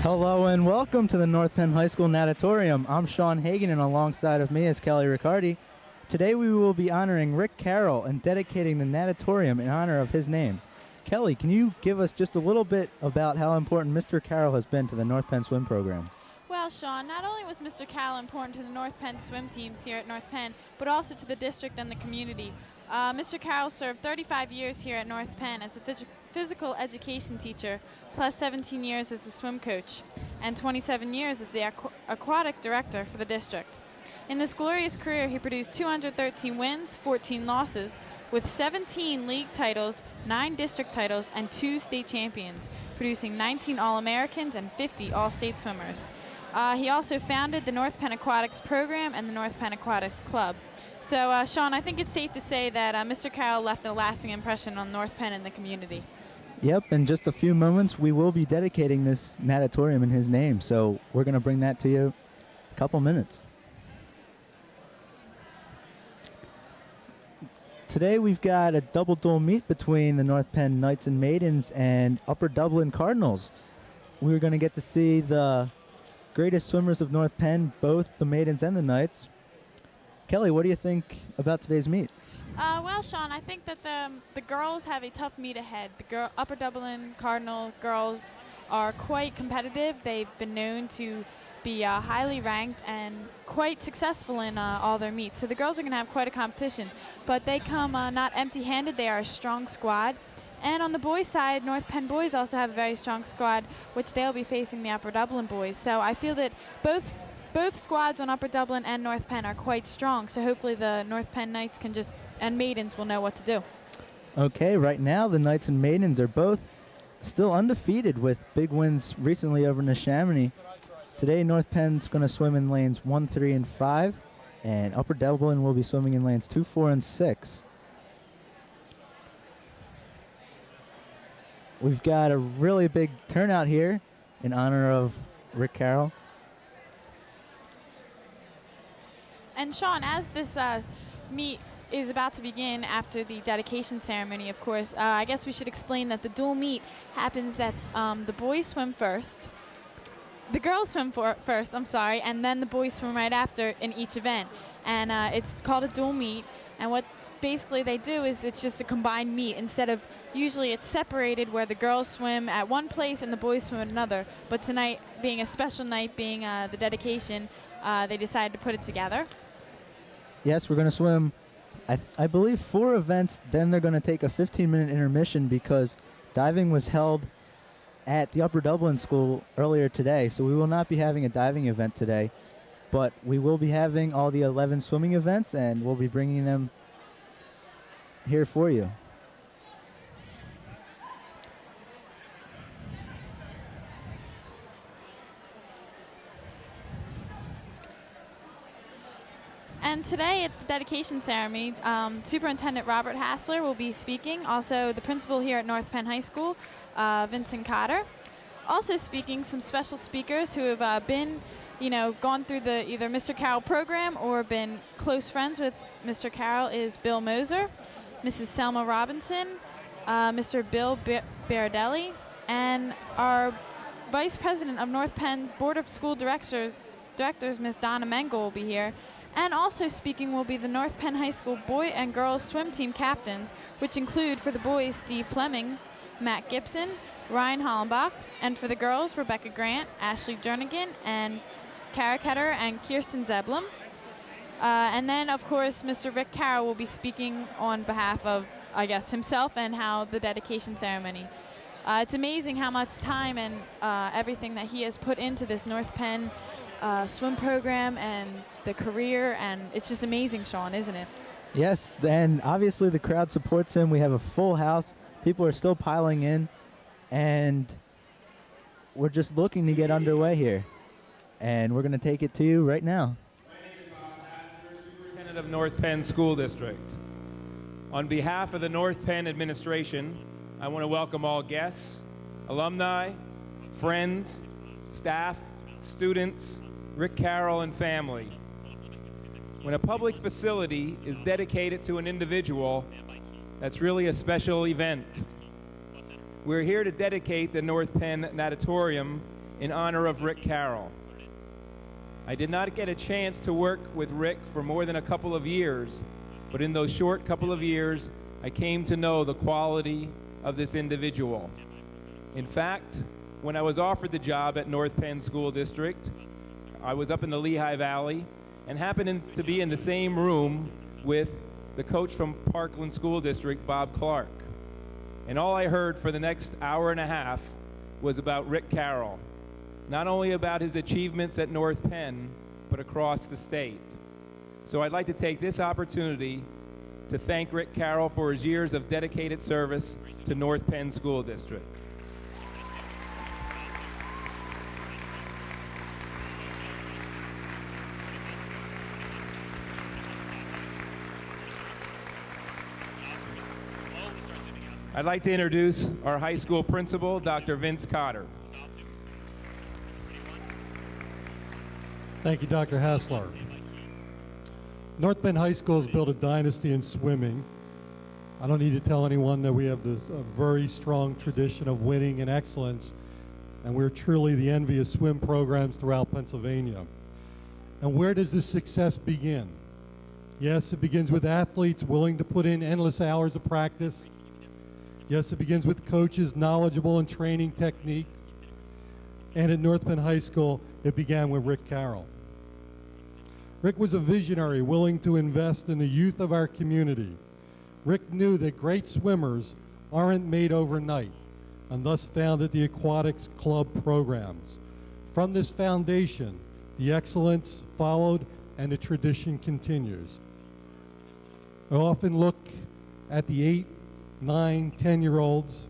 Hello and welcome to the North Penn High School Natatorium. I'm Sean Hagan, and alongside of me is Kelly Riccardi. Today we will be honoring Rick Carroll and dedicating the Natatorium in honor of his name. Kelly, can you give us just a little bit about how important Mr. Carroll has been to the North Penn swim program? Well, Sean, not only was Mr. Carroll important to the North Penn swim teams here at North Penn, but also to the district and the community. Mr. Carroll served 35 years here at North Penn as a physical education teacher, plus 17 years as a swim coach, and 27 years as the aquatic director for the district. In this glorious career, he produced 213 wins, 14 losses, with 17 league titles, 9 district titles, and 2 state champions, producing 19 All-Americans and 50 All-State swimmers. He also founded the North Penn Aquatics program and the North Penn Aquatics Club. So, Sean, I think it's safe to say that Mr. Carroll left a lasting impression on North Penn and the community. Yep, in just a few moments we will be dedicating this natatorium in his name, so we're going to bring that to you in a couple minutes. Today we've got a double dual meet between the North Penn Knights and Maidens and Upper Dublin Cardinals. We're going to get to see the greatest swimmers of North Penn, both the Maidens and the Knights. Kelly, what do you think about today's meet? Well, Sean, I think that the girls have a tough meet ahead. The Upper Dublin Cardinal girls are quite competitive. They've been known to be highly ranked and quite successful in all their meets. So the girls are going to have quite a competition. But they come not empty-handed. They are a strong squad. And on the boys' side, North Penn boys also have a very strong squad, which they'll be facing the Upper Dublin boys. So I feel that both squads on Upper Dublin and North Penn are quite strong. So hopefully the North Penn Knights and Maidens will know what to do. Okay, right now the Knights and Maidens are both still undefeated with big wins recently over Neshaminy. Today North Penn's going to swim in lanes 1, 3, and 5, and Upper Dublin will be swimming in lanes 2, 4, and 6. We've got a really big turnout here in honor of Rick Carroll. And Sean, as this meet is about to begin after the dedication ceremony, of course, I guess we should explain that the dual meet happens that the boys swim first, the girls swim first, and then the boys swim right after in each event. And it's called a dual meet, and what basically they do is it's just a combined meet. Instead of usually it's separated where the girls swim at one place and the boys swim at another, but tonight being a special night, being the dedication, they decided to put it together. Yes, we're going to swim, I believe, 4 events. Then they're going to take a 15-minute intermission because diving was held at the Upper Dublin School earlier today. So we will not be having a diving event today, but we will be having all the 11 swimming events, and we'll be bringing them here for you. And today at the dedication ceremony, Superintendent Robert Hassler will be speaking. Also, the principal here at North Penn High School, Vincent Cotter. Also speaking, some special speakers who have been, gone through the either Mr. Carroll program or been close friends with Mr. Carroll is Bill Moser, Mrs. Selma Robinson, Mr. Bill Bardelli, and our Vice President of North Penn Board of School Directors, Ms. Donna Mengel, will be here. And also speaking will be the North Penn High School boy and girls swim team captains, which include for the boys Steve Fleming, Matt Gibson, Ryan Hollenbach, and for the girls Rebecca Grant, Ashley Jernigan, and Kara Ketter and Kirsten Zeblum. And then, of course, Mr. Rick Carroll will be speaking on behalf of, I guess, himself and how the dedication ceremony. It's amazing how much time and everything that he has put into this North Penn swim program and the career, and it's just amazing, Sean, isn't it? Yes, and obviously the crowd supports him. We have a full house. People are still piling in, and we're just looking to get underway here. And we're going to take it to you right now. My name is Bob Lassiter, Superintendent of North Penn School District. On behalf of the North Penn administration, I want to welcome all guests, alumni, friends, staff, students, Rick Carroll, and family. When a public facility is dedicated to an individual, that's really a special event. We're here to dedicate the North Penn Natatorium in honor of Rick Carroll. I did not get a chance to work with Rick for more than a couple of years, but in those short couple of years, I came to know the quality of this individual. In fact, when I was offered the job at North Penn School District, I was up in the Lehigh Valley and happened to be in the same room with the coach from Parkland School District, Bob Clark. And all I heard for the next hour and a half was about Rick Carroll, not only about his achievements at North Penn, but across the state. So I'd like to take this opportunity to thank Rick Carroll for his years of dedicated service to North Penn School District. I'd like to introduce our high school principal, Dr. Vince Cotter. Thank you, Dr. Hassler. North Penn High School has built a dynasty in swimming. I don't need to tell anyone that we have a very strong tradition of winning and excellence, and we're truly the envy of swim programs throughout Pennsylvania. And where does this success begin? Yes, it begins with athletes willing to put in endless hours of practice. Yes, it begins with coaches knowledgeable in training technique. And at North Penn High School, it began with Rick Carroll. Rick was a visionary willing to invest in the youth of our community. Rick knew that great swimmers aren't made overnight, and thus founded the Aquatics Club programs. From this foundation, the excellence followed and the tradition continues. I often look at the 8, 9, 10-year-olds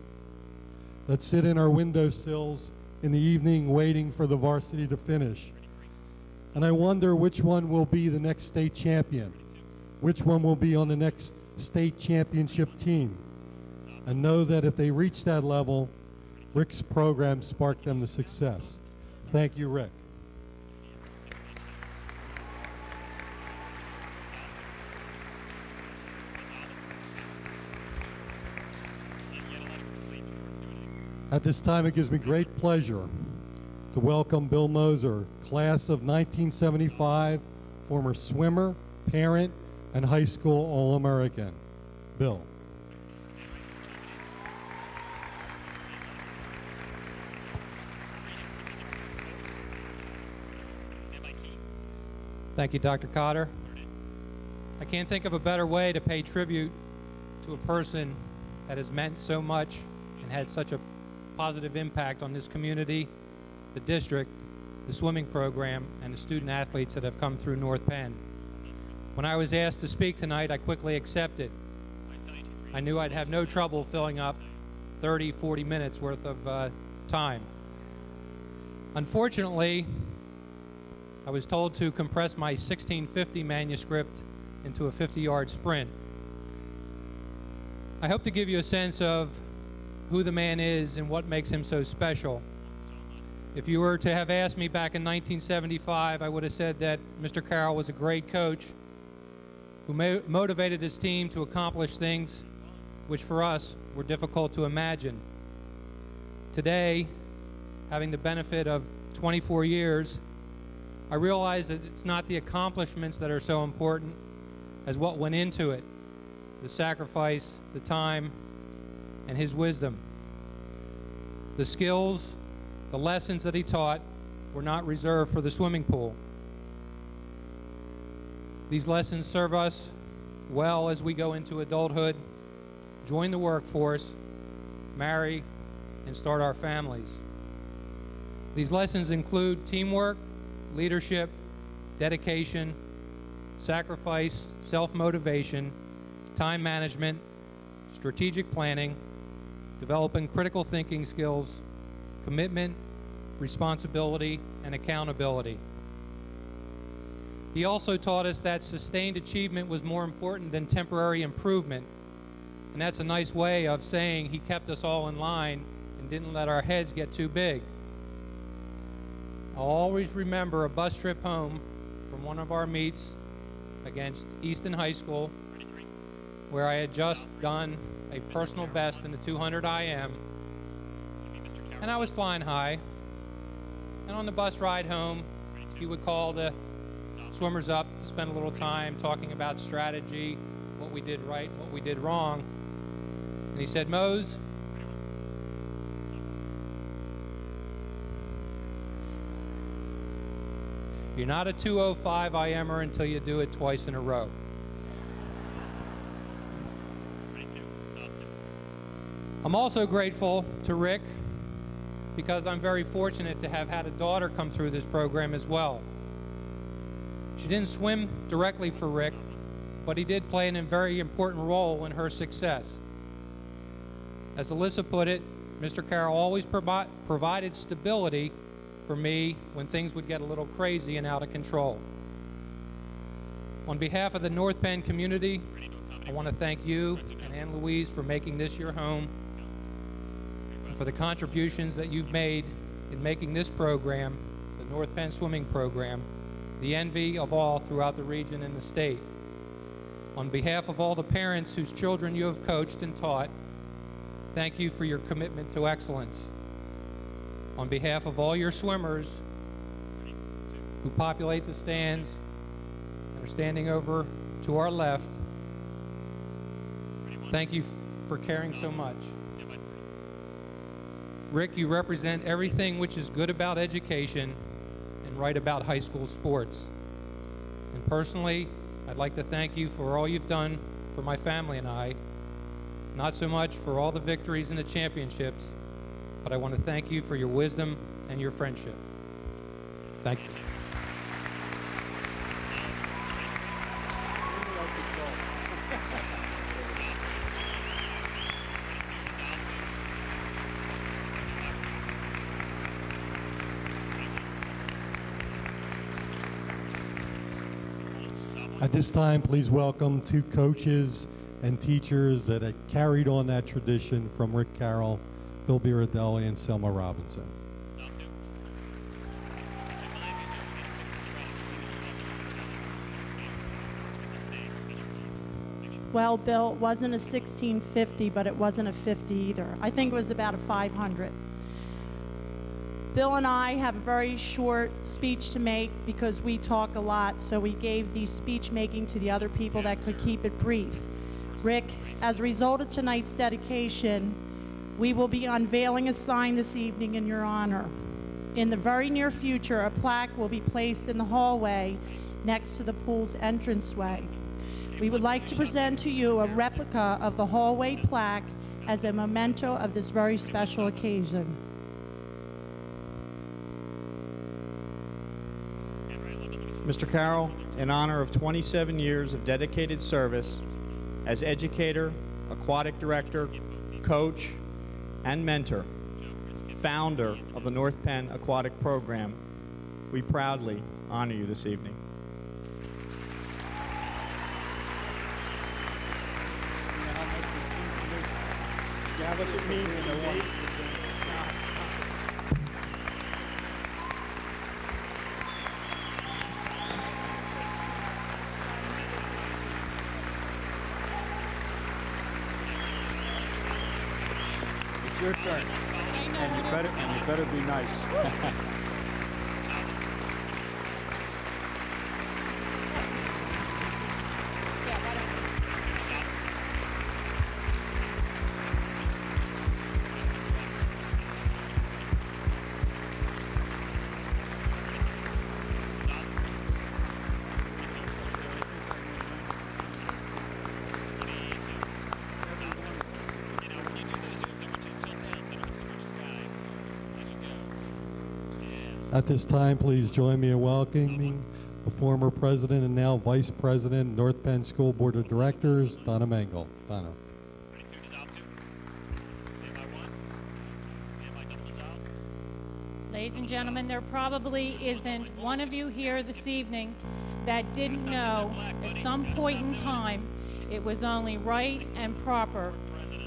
that sit in our windowsills in the evening waiting for the varsity to finish. And I wonder which one will be the next state champion, which one will be on the next state championship team. And know that if they reach that level, Rick's program sparked them to success. Thank you, Rick. At this time, it gives me great pleasure to welcome Bill Moser, class of 1975, former swimmer, parent, and high school All-American. Bill. Thank you, Dr. Cotter. I can't think of a better way to pay tribute to a person that has meant so much and had such a positive impact on this community, the district, the swimming program, and the student athletes that have come through North Penn. When I was asked to speak tonight, I quickly accepted. I knew I'd have no trouble filling up 30, 40 minutes worth of time. Unfortunately, I was told to compress my 1650 manuscript into a 50-yard sprint. I hope to give you a sense of who the man is and what makes him so special. If you were to have asked me back in 1975, I would have said that Mr. Carroll was a great coach who motivated his team to accomplish things which for us were difficult to imagine. Today, having the benefit of 24 years, I realize that it's not the accomplishments that are so important as what went into it, the sacrifice, the time, and his wisdom. The skills, the lessons that he taught were not reserved for the swimming pool. These lessons serve us well as we go into adulthood, join the workforce, marry, and start our families. These lessons include teamwork, leadership, dedication, sacrifice, self-motivation, time management, strategic planning, developing critical thinking skills, commitment, responsibility, and accountability. He also taught us that sustained achievement was more important than temporary improvement. And that's a nice way of saying he kept us all in line and didn't let our heads get too big. I'll always remember a bus trip home from one of our meets against Easton High School, where I had just done a personal best in the 200 IM, and I was flying high. And on the bus ride home, he would call the swimmers up to spend a little time talking about strategy, what we did right, what we did wrong. And he said, Mose, you're not a 205 IMer until you do it twice in a row. I'm also grateful to Rick because I'm very fortunate to have had a daughter come through this program as well. She didn't swim directly for Rick, but he did play a very important role in her success. As Alyssa put it, Mr. Carroll always provided stability for me when things would get a little crazy and out of control. On behalf of the North Penn community, I want to thank you and Ann Louise for making this your home, and for the contributions that you've made in making this program, the North Penn Swimming Program, the envy of all throughout the region and the state. On behalf of all the parents whose children you have coached and taught, thank you for your commitment to excellence. On behalf of all your swimmers who populate the stands and are standing over to our left, thank you for caring so much. Rick, you represent everything which is good about education and right about high school sports. And personally, I'd like to thank you for all you've done for my family and I, not so much for all the victories and the championships, but I want to thank you for your wisdom and your friendship. Thank you. At this time, please welcome two coaches and teachers that had carried on that tradition from Rick Carroll, Bill Biradelli, and Selma Robinson. Well, Bill, it wasn't a 1650, but it wasn't a 50 either. I think it was about a 500. Bill and I have a very short speech to make because we talk a lot, so we gave the speech making to the other people that could keep it brief. Rick, as a result of tonight's dedication, we will be unveiling a sign this evening in your honor. In the very near future, a plaque will be placed in the hallway next to the pool's entranceway. We would like to present to you a replica of the hallway plaque as a memento of this very special occasion. Mr. Carroll, in honor of 27 years of dedicated service as educator, aquatic director, coach, and mentor, founder of the North Penn Aquatic Program, we proudly honor you this evening. Yeah, what it means to me. It's your turn, and you better be nice. At this time, please join me in welcoming the former president and now vice president, North Penn School Board of Directors, Donna Mengel. Donna. Ladies and gentlemen, there probably isn't one of you here this evening that didn't know at some point in time it was only right and proper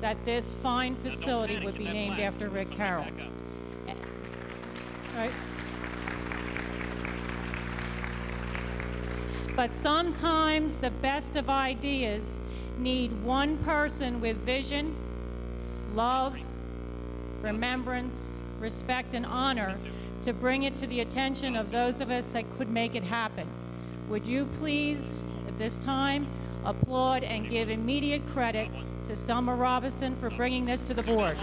that this fine facility would be named after Rick Carroll. Right? But sometimes the best of ideas need one person with vision, love, remembrance, respect, and honor to bring it to the attention of those of us that could make it happen. Would you please, at this time, applaud and give immediate credit to Selma Robinson for bringing this to the board.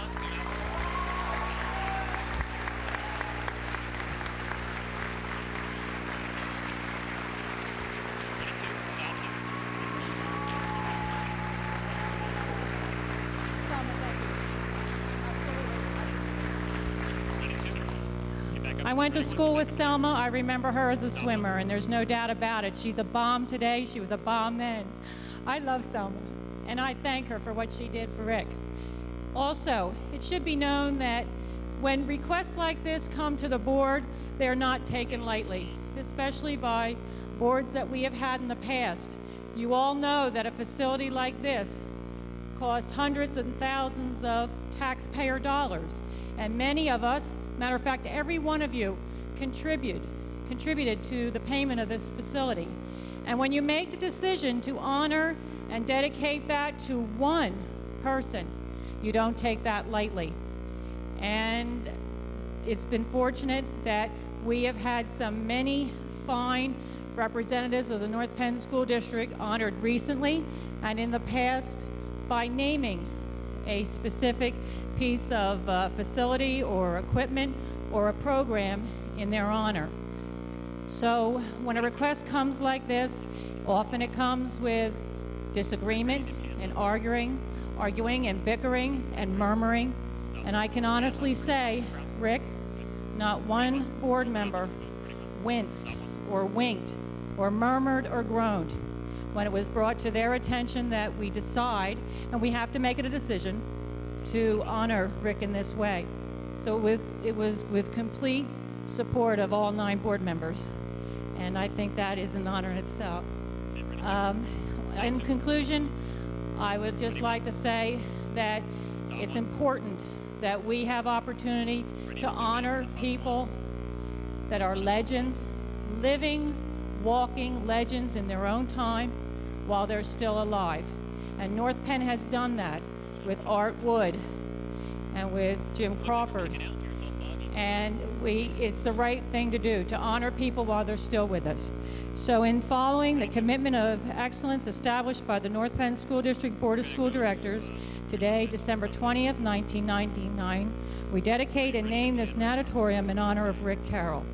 I went to school with Selma. I remember her as a swimmer, and there's no doubt about it. She's a bomb today. She was a bomb then. I love Selma, and I thank her for what she did for Rick. Also, it should be known that when requests like this come to the board, they're not taken lightly, especially by boards that we have had in the past. You all know that a facility like this cost hundreds and thousands of taxpayer dollars, and many of us, matter of fact, every one of you contributed to the payment of this facility. And when you make the decision to honor and dedicate that to one person, you don't take that lightly. And it's been fortunate that we have had many fine representatives of the North Penn School District honored recently and in the past by naming a specific piece of facility or equipment or a program in their honor. So when a request comes like this, often it comes with disagreement and arguing and bickering and murmuring. And I can honestly say, Rick, not one board member winced or winked or murmured or groaned when it was brought to their attention that we decide, and we have to make it a decision, to honor Rick in this way. So it was with complete support of all 9 board members, and I think that is an honor in itself. In conclusion, I would just like to say that it's important that we have opportunity to honor people that are legends, living, walking legends in their own time while they're still alive. And North Penn has done that with Art Wood and with Jim Crawford. And it's the right thing to do, to honor people while they're still with us. So in following the commitment of excellence established by the North Penn School District Board of School Directors, today, December 20th, 1999, we dedicate and name this natatorium in honor of Rick Carroll.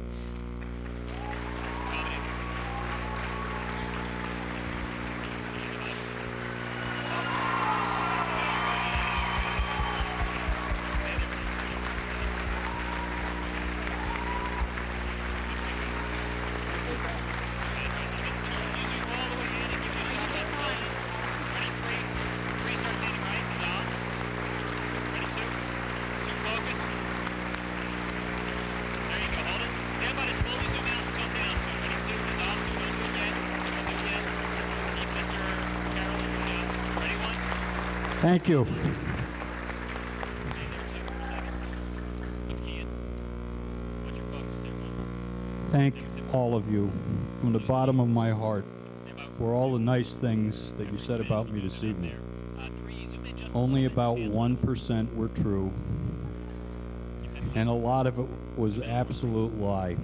Thank you. Thank all of you from the bottom of my heart for all the nice things that you said about me this evening. Only about 1% were true, and a lot of it was absolute lie.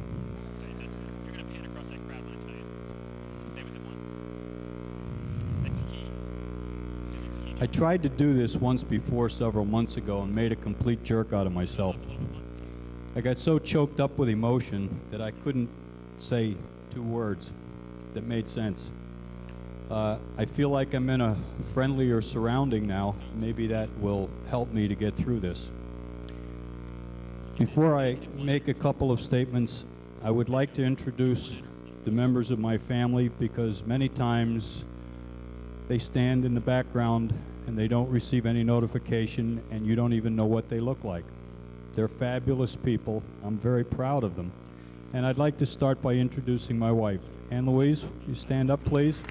I tried to do this once before several months ago and made a complete jerk out of myself. I got so choked up with emotion that I couldn't say 2 words that made sense. I feel like I'm in a friendlier surrounding now. Maybe that will help me to get through this. Before I make a couple of statements, I would like to introduce the members of my family, because many times they stand in the background and they don't receive any notification, and you don't even know what they look like. They're fabulous people. I'm very proud of them. And I'd like to start by introducing my wife. Ann Louise, you stand up, please.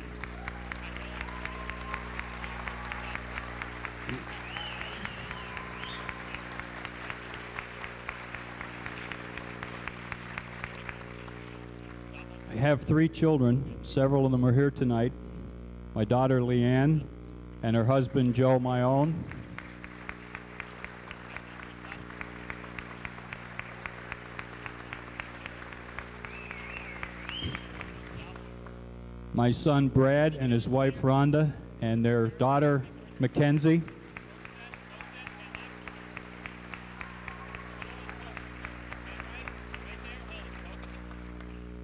I have 3 children. Several of them are here tonight. My daughter Leanne and her husband Joe, my own. my son Brad and his wife Rhonda and their daughter Mackenzie.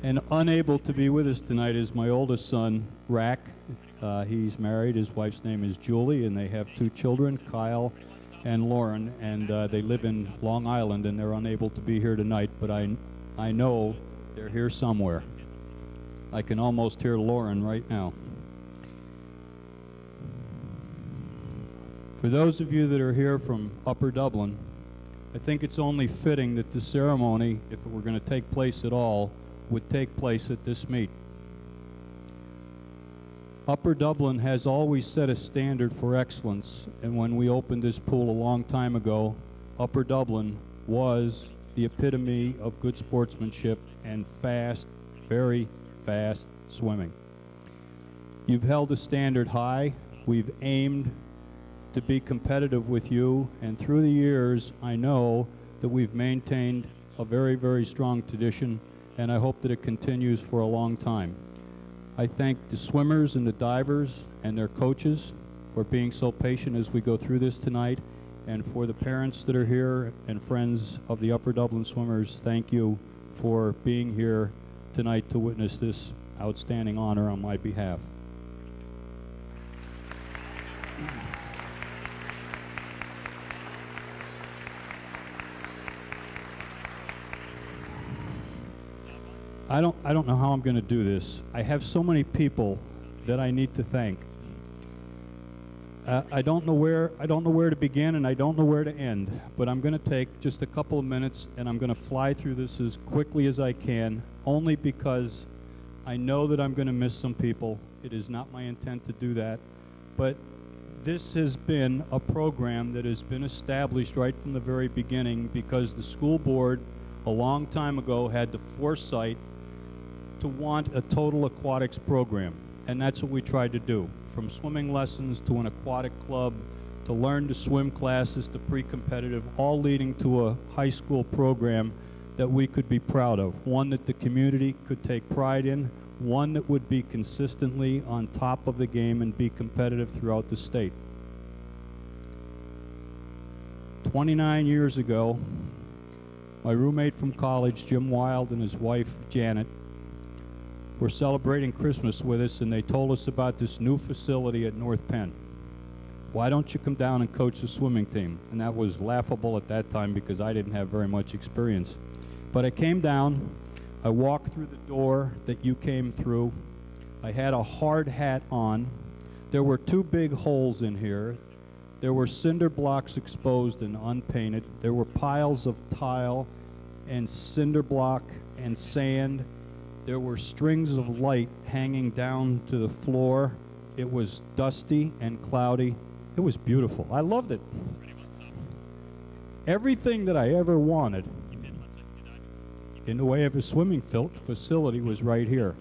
And unable to be with us tonight is my oldest son, Rack. He's married. His wife's name is Julie, and they have 2 children, Kyle and Lauren, and they live in Long Island, and they're unable to be here tonight, but I know they're here somewhere. I can almost hear Lauren right now. For those of you that are here from Upper Dublin, I think it's only fitting that the ceremony, if it were going to take place at all, would take place at this meet. Upper Dublin has always set a standard for excellence, and when we opened this pool a long time ago, Upper Dublin was the epitome of good sportsmanship and fast, very fast swimming. You've held a standard high. We've aimed to be competitive with you, and through the years, I know that we've maintained a very, very strong tradition, and I hope that it continues for a long time. I thank the swimmers and the divers and their coaches for being so patient as we go through this tonight, and for the parents that are here and friends of the Upper Dublin swimmers, thank you for being here tonight to witness this outstanding honor on my behalf. I don't know how I'm going to do this. I have so many people that I need to thank. I don't know where to begin, and I don't know where to end, but I'm going to take just a couple of minutes and I'm going to fly through this as quickly as I can, only because I know that I'm going to miss some people. It is not my intent to do that, but this has been a program that has been established right from the very beginning because the school board a long time ago had the foresight to want a total aquatics program, and that's what we tried to do. From swimming lessons to an aquatic club, to learn to swim classes, to pre-competitive, all leading to a high school program that we could be proud of, one that the community could take pride in, one that would be consistently on top of the game and be competitive throughout the state. 29 years ago, my roommate from college, Jim Wild, and his wife, Janet, were celebrating Christmas with us, and they told us about this new facility at North Penn. Why don't you come down and coach the swimming team? And that was laughable at that time because I didn't have very much experience. But I came down, I walked through the door that you came through, I had a hard hat on, there were 2 big holes in here, there were cinder blocks exposed and unpainted, there were piles of tile and cinder block and sand. There were strings of light hanging down to the floor. It was dusty and cloudy. It was beautiful. I loved it. Everything that I ever wanted in the way of a swimming facility was right here.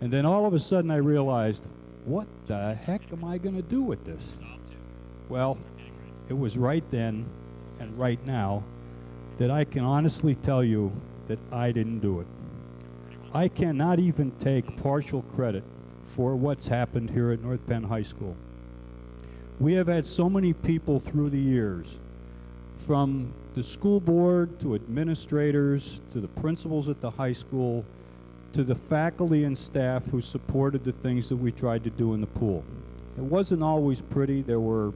And then all of a sudden I realized, what the heck am I going to do with this? Well, it was right then and right now that I can honestly tell you that I didn't do it. I cannot even take partial credit for what's happened here at North Penn High School. We have had so many people through the years, from the school board to administrators to the principals at the high school to the faculty and staff who supported the things that we tried to do in the pool. It wasn't always pretty. There were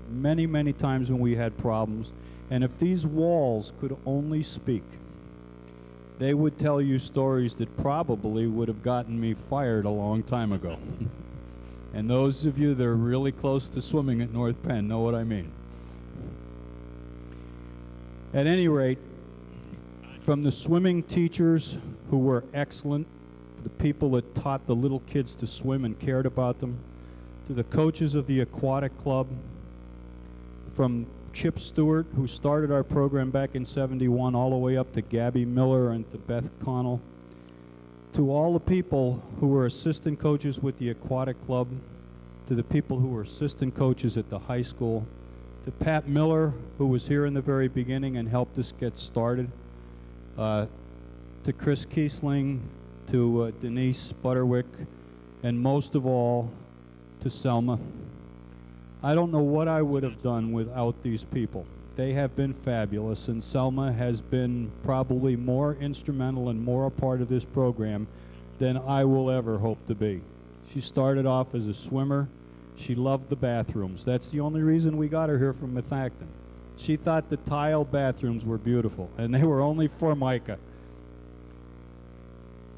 many, many times when we had problems, and if these walls could only speak, they would tell you stories that probably would have gotten me fired a long time ago. And those of you that are really close to swimming at North Penn know what I mean. At any rate, from the swimming teachers who were excellent, to the people that taught the little kids to swim and cared about them, to the coaches of the aquatic club, from Chip Stewart, who started our program back in '71, all the way up to Gabby Miller and to Beth Connell, to all the people who were assistant coaches with the aquatic club, to the people who were assistant coaches at the high school, to Pat Miller, who was here in the very beginning and helped us get started, to Chris Kiesling, to Denise Butterwick, and most of all, to Selma. I don't know what I would have done without these people. They have been fabulous, and Selma has been probably more instrumental and more a part of this program than I will ever hope to be. She started off as a swimmer. She loved the bathrooms. That's the only reason we got her here from Methacton. She thought the tile bathrooms were beautiful, and they were only Formica.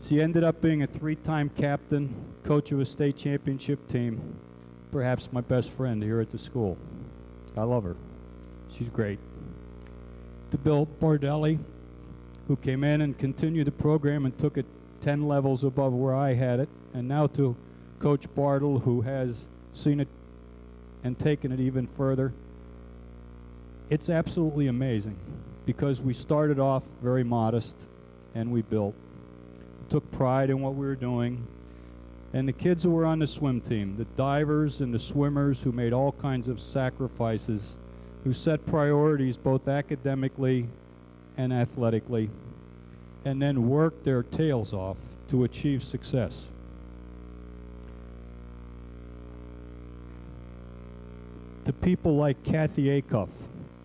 She ended up being a 3-time captain, coach of a state championship team, perhaps my best friend here at the school. I love her. She's great. To Bill Bordelli, who came in and continued the program and took it 10 levels above where I had it, and now to Coach Bartle, who has seen it and taken it even further. It's absolutely amazing because we started off very modest and we built. We took pride in what we were doing. And the kids who were on the swim team, the divers and the swimmers who made all kinds of sacrifices, who set priorities both academically and athletically, and then worked their tails off to achieve success. To people like Kathy Acuff,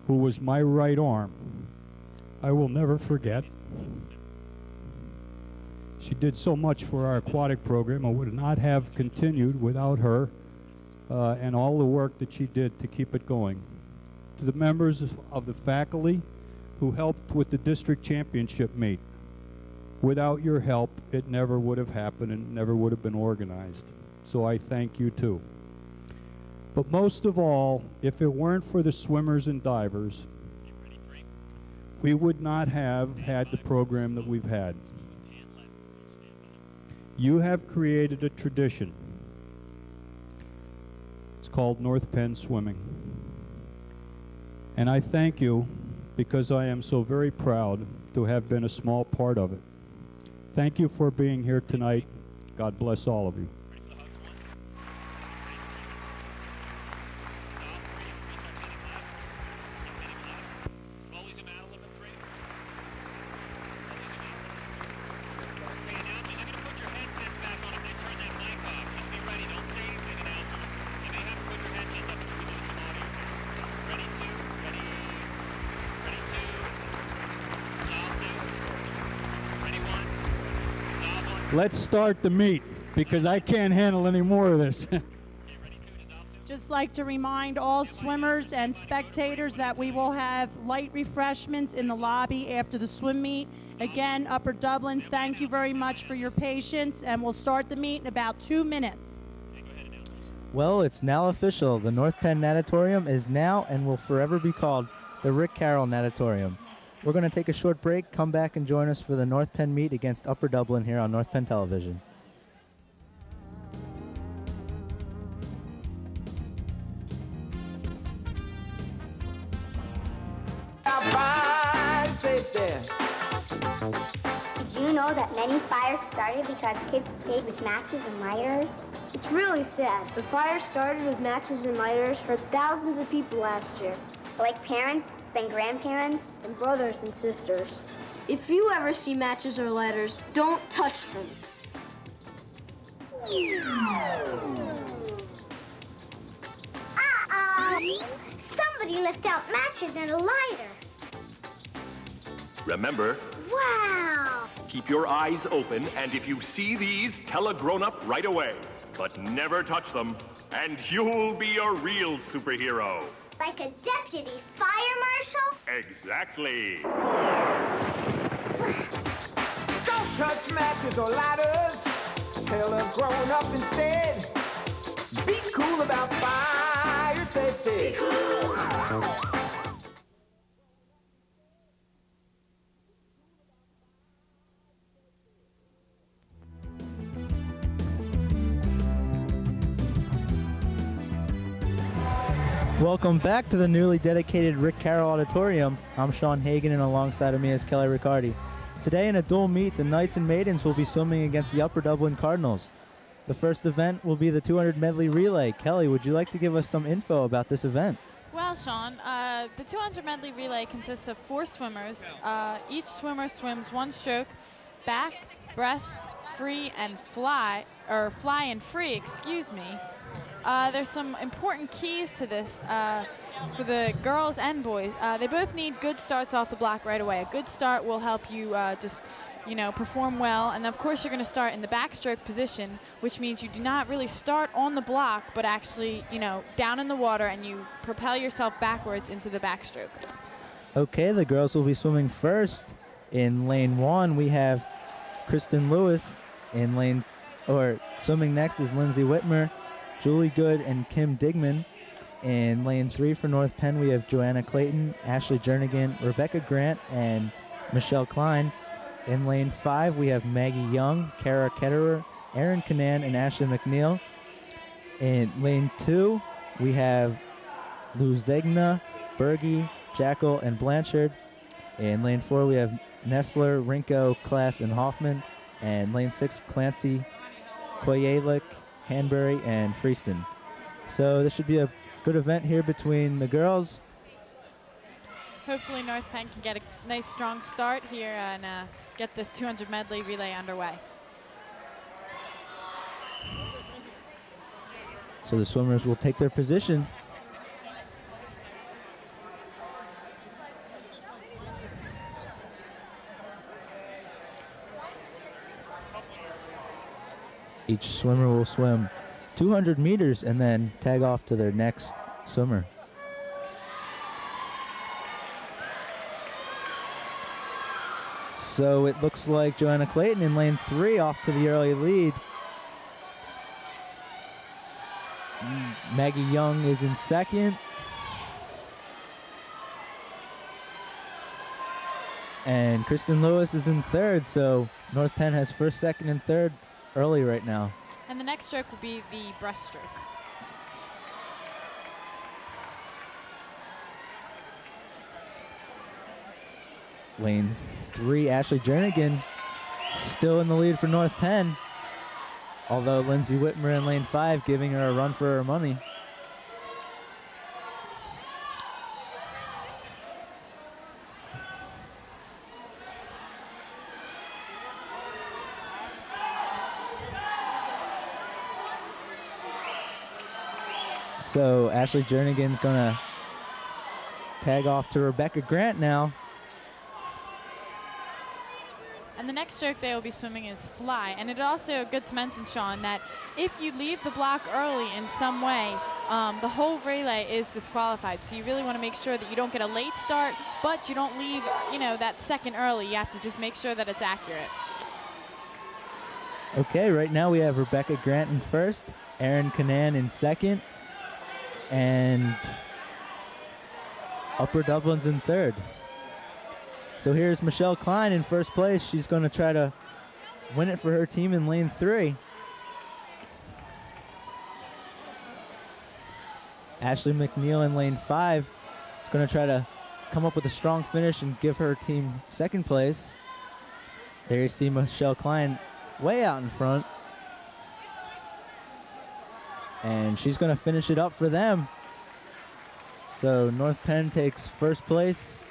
who was my right arm, I will never forget. She did so much for our aquatic program. I would not have continued without her and all the work that she did to keep it going. To the members of the faculty who helped with the district championship meet. Without your help, it never would have happened and never would have been organized. So I thank you too. But most of all, if it weren't for the swimmers and divers, we would not have had the program that we've had. You have created a tradition. It's called North Penn Swimming. And I thank you because I am so very proud to have been a small part of it. Thank you for being here tonight. God bless all of you. Let's start the meet because I can't handle any more of this. Just like to remind all swimmers and spectators that we will have light refreshments in the lobby after the swim meet. Again, Upper Dublin, thank you very much for your patience, and we'll start the meet in about 2 minutes. Well, it's now official. The North Penn Natatorium is now and will forever be called the Rick Carroll Natatorium. We're going to take a short break, come back and join us for the North Penn meet against Upper Dublin here on North Penn Television. Did you know that many fires started because kids played with matches and lighters? It's really sad. The fire started with matches and lighters for thousands of people last year. Like parents and grandparents and brothers and sisters. If you ever see matches or lighters, don't touch them. Uh-oh! Somebody left out matches and a lighter. Remember, Wow! keep your eyes open, and if you see these, tell a grown-up right away. But never touch them, and you'll be a real superhero. Like a deputy fire marshal? Exactly. Don't touch matches or lighters. Tell a grown-up instead. Be cool about fire safety. Be cool. Welcome back to the newly dedicated Rick Carroll Auditorium. I'm Sean Hagan, and alongside of me is Kelly Riccardi. Today in a dual meet, the Knights and Maidens will be swimming against the Upper Dublin Cardinals. The first event will be the 200 medley relay. Kelly, would you like to give us some info about this event? Well, Sean, the 200 medley relay consists of 4 swimmers. Each swimmer swims 1 stroke, back, breast, free, and fly, or fly and free, excuse me. There's some important keys to this for the girls and boys. They both need good starts off the block right away. A good start will help you just, perform well. And of course, you're going to start in the backstroke position, which means you do not really start on the block, but actually, down in the water, and you propel yourself backwards into the backstroke. Okay, the girls will be swimming first. In lane 1, we have Kristen Lewis. Swimming next is Lindsay Whitmer, Julie Good, and Kim Digman. In lane 3 for North Penn, we have Joanna Clayton, Ashley Jernigan, Rebecca Grant, and Michelle Klein. In lane 5, we have Maggie Young, Kara Ketterer, Erin Canan, and Ashley McNeil. In lane 2, we have Luzegna, Berge, Jackal, and Blanchard. In lane 4, we have Nestler, Rinko, Klass, and Hoffman. And lane 6, Clancy, Koyelik, Hanbury, and Freeston. So this should be a good event here between the girls. Hopefully North Penn can get a nice strong start here and get this 200 medley relay underway. So the swimmers will take their position. Each swimmer will swim 200 meters and then tag off to their next swimmer. So it looks like Joanna Clayton in lane 3 off to the early lead. Maggie Young is in second. And Kristen Lewis is in third, so North Penn has first, second, and third early right now. And the next stroke will be the breaststroke. Lane 3, Ashley Jernigan still in the lead for North Penn, although Lindsay Whitmer in lane 5 giving her a run for her money. So Ashley Jernigan's gonna tag off to Rebecca Grant now. And the next stroke they will be swimming is fly. And it's also good to mention, Sean, that if you leave the block early in some way, the whole relay is disqualified. So you really want to make sure that you don't get a late start, but you don't leave, that second early. You have to just make sure that it's accurate. Okay, right now we have Rebecca Grant in first, Erin Canan in second, and Upper Dublin's in third. So here's Michelle Klein in first place. She's going to try to win it for her team in lane 3. Ashley McNeil in lane 5 is going to try to come up with a strong finish and give her team second place. There you see Michelle Klein way out in front. And she's going to finish it up for them. So North Penn takes first place.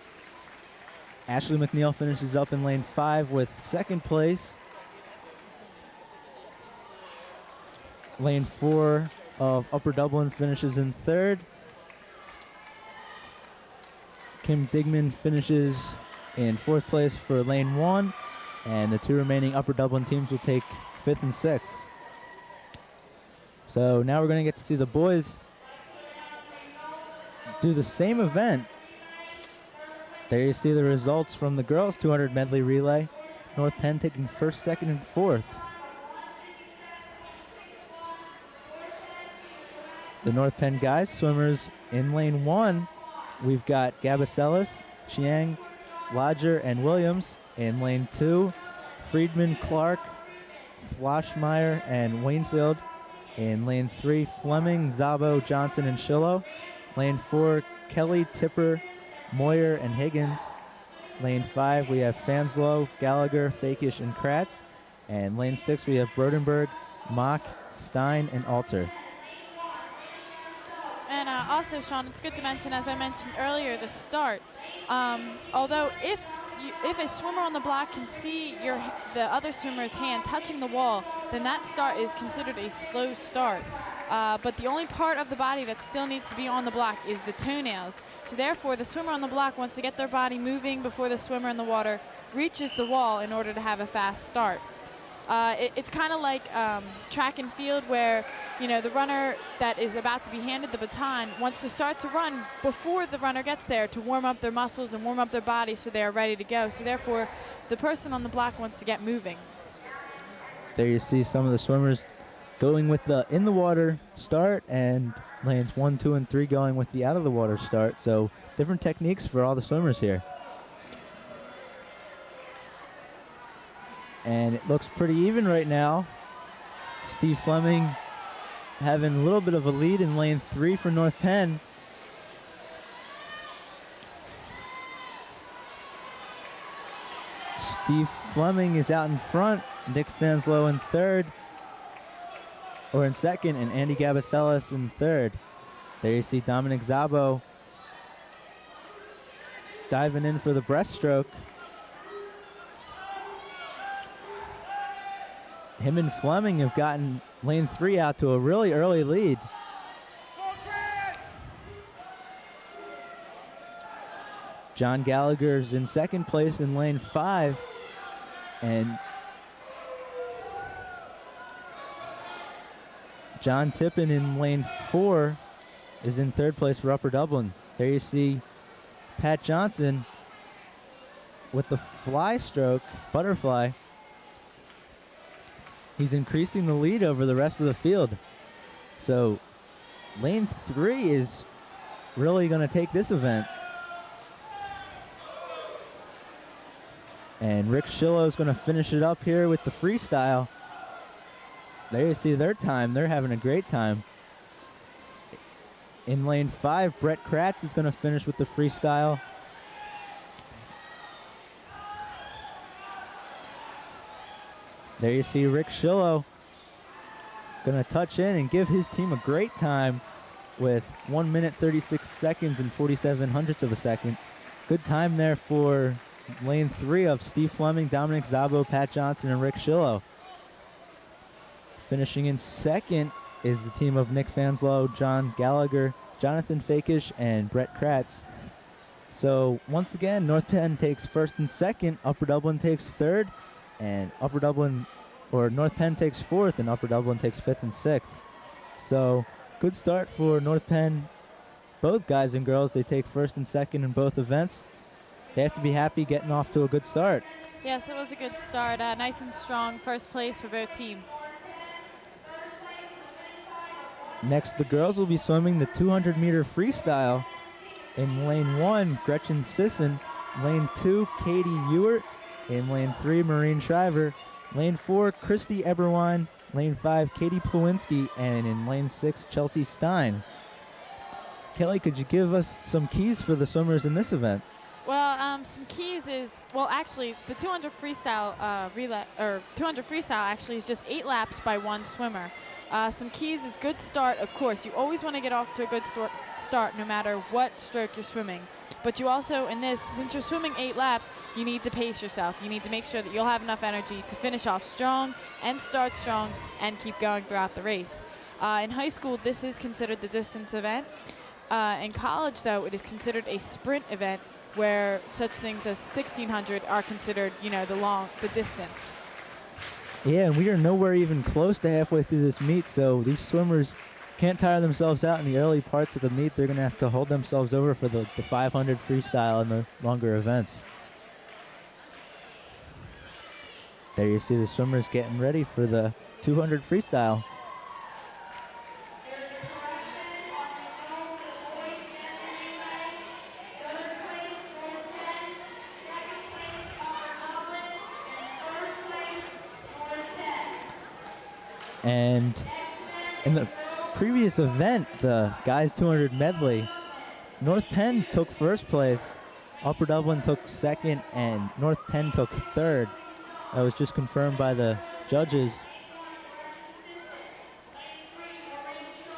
Ashley McNeil finishes up in lane 5 with second place. Lane 4 of Upper Dublin finishes in third. Kim Digman finishes in fourth place for lane 1. And the two remaining Upper Dublin teams will take 5th and 6th. So now we're going to get to see the boys do the same event. There you see the results from the girls' 200 medley relay. North Penn taking first, second, and fourth. The North Penn guys swimmers in lane 1. We've got Gabaselis, Chiang, Lodger, and Williams. In lane 2, Friedman, Clark, Floshmeyer, and Wainfield. In lane 3, Fleming, Zabo, Johnson, and Shillow. Lane 4, Kelly, Tipper, Moyer, and Higgins. Lane 5, we have Fanslow, Gallagher, Fakish, and Kratz. And lane 6, we have Brodenberg, Mock, Stein, and Alter. And also, Sean, it's good to mention, as I mentioned earlier, the start. Although if if a swimmer on the block can see the other swimmer's hand touching the wall, then that start is considered a slow start. But the only part of the body that still needs to be on the block is the toenails. So therefore, the swimmer on the block wants to get their body moving before the swimmer in the water reaches the wall in order to have a fast start. It's kind of like track and field where, the runner that is about to be handed the baton wants to start to run before the runner gets there to warm up their muscles and warm up their body so they are ready to go. So therefore, the person on the block wants to get moving. There you see some of the swimmers going with the in the water start, and lanes 1, 2, and 3 going with the out of the water start. So different techniques for all the swimmers here. And it looks pretty even right now. Steve Fleming having a little bit of a lead in lane 3 for North Penn. Steve Fleming is out in front. Nick Fanslow in second, and Andy Gabaselis in third. There you see Dominic Szabo diving in for the breaststroke. Him and Fleming have gotten lane 3 out to a really early lead. John Gallagher's in second place in lane 5, and John Tippin in lane 4 is in third place for Upper Dublin. There you see Pat Johnson with the fly stroke, butterfly. He's increasing the lead over the rest of the field. So lane 3 is really going to take this event. And Rick Schillo is going to finish it up here with the freestyle. There you see their time. They're having a great time. In lane 5, Brett Kratz is going to finish with the freestyle. There you see Rick Schillo going to touch in and give his team a great time with 1 minute 36 seconds and 47 hundredths of a second. Good time there for lane 3 of Steve Fleming, Dominic Szabo, Pat Johnson, and Rick Schillo. Finishing in second is the team of Nick Fanslow, John Gallagher, Jonathan Fakish, and Brett Kratz. So once again, North Penn takes first and second, Upper Dublin takes third, and North Penn takes fourth, and Upper Dublin takes fifth and sixth. So good start for North Penn. Both guys and girls, they take first and second in both events. They have to be happy getting off to a good start. Yes, that was a good start. Nice and strong first place for both teams. Next, the girls will be swimming the 200-meter freestyle. In lane 1, Gretchen Sisson. Lane 2, Katie Ewert. In lane 3, Maureen Shriver. Lane 4, Christy Eberwine. Lane 5, Katie Plewinski. And in lane 6, Chelsea Stein. Kelly, could you give us some keys for the swimmers in this event? Well, some keys is, actually, the 200 freestyle 200 freestyle actually is just 8 laps by one swimmer. Some keys is good start, of course. You always want to get off to a good start no matter what stroke you're swimming. But you also, in this, since you're swimming 8 laps, you need to pace yourself. You need to make sure that you'll have enough energy to finish off strong and start strong and keep going throughout the race. In high school, this is considered the distance event. In college, though, it is considered a sprint event where such things as 1600 are considered, the distance. Yeah, and we are nowhere even close to halfway through this meet, so these swimmers can't tire themselves out in the early parts of the meet. They're going to have to hold themselves over for the 500 freestyle and the longer events. There you see the swimmers getting ready for the 200 freestyle. And in the previous event, the guys 200 medley, North Penn took first place, Upper Dublin took second, and North Penn took third. That was just confirmed by the judges.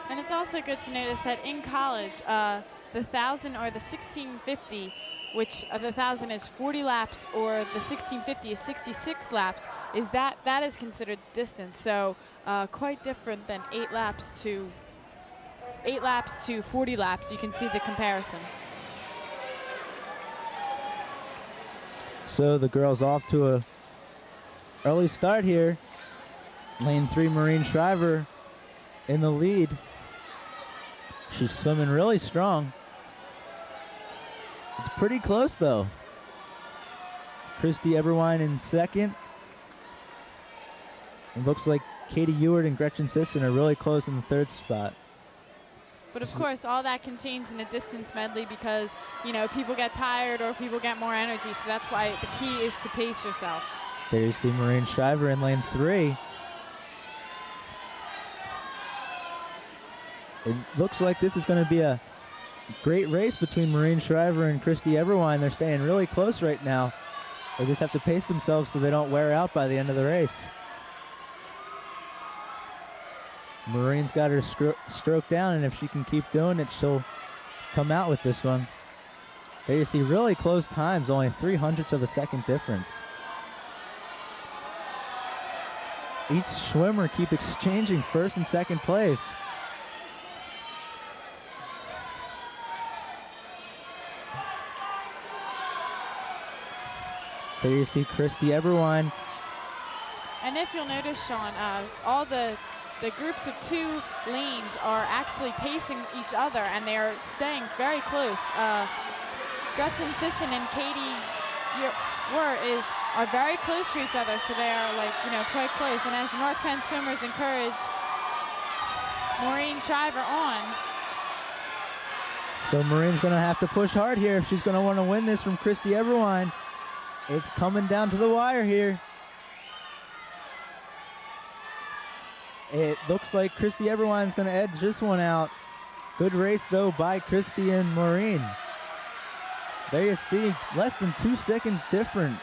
And it's also good to notice that in college, the 1,000 or the 1650 which the 1,000 is 40 laps, or the 1650 is 66 laps, is that is considered distance. So quite different than 8 laps to 40 laps. You can see the comparison. So the girls off to a early start here. Lane 3, Maureen Shriver in the lead. She's swimming really strong. It's pretty close though. Christy Eberwein in second. It looks like Katie Ewart and Gretchen Sisson are really close in the third spot. But of course, all that can change in a distance medley because, you know, people get tired or people get more energy. So that's why the key is to pace yourself. There you see Maureen Shriver in lane 3. It looks like this is going to be a great race between Maureen Shriver and Christy Eberwein. They're staying really close right now. They just have to pace themselves so they don't wear out by the end of the race. Maureen's got her stroke down, and if she can keep doing it, she'll come out with this one. There you see really close times, only 0.03 of a second difference. Each swimmer keep exchanging first and second place. There you see Christy Eberwein. And if you'll notice, Sean, all the groups of 2 lanes are actually pacing each other, and they are staying very close. Gretchen Sisson and Katie are very close to each other, so they are, like, you know, quite close. And as the North Penn swimmers encourage Maureen Shriver on. So Maureen's going to have to push hard here if she's going to want to win this from Christy Eberwein. It's coming down to the wire here. It looks like Christy Eberwein's going to edge this one out. Good race, though, by Christy and Maureen. There you see, less than 2 seconds difference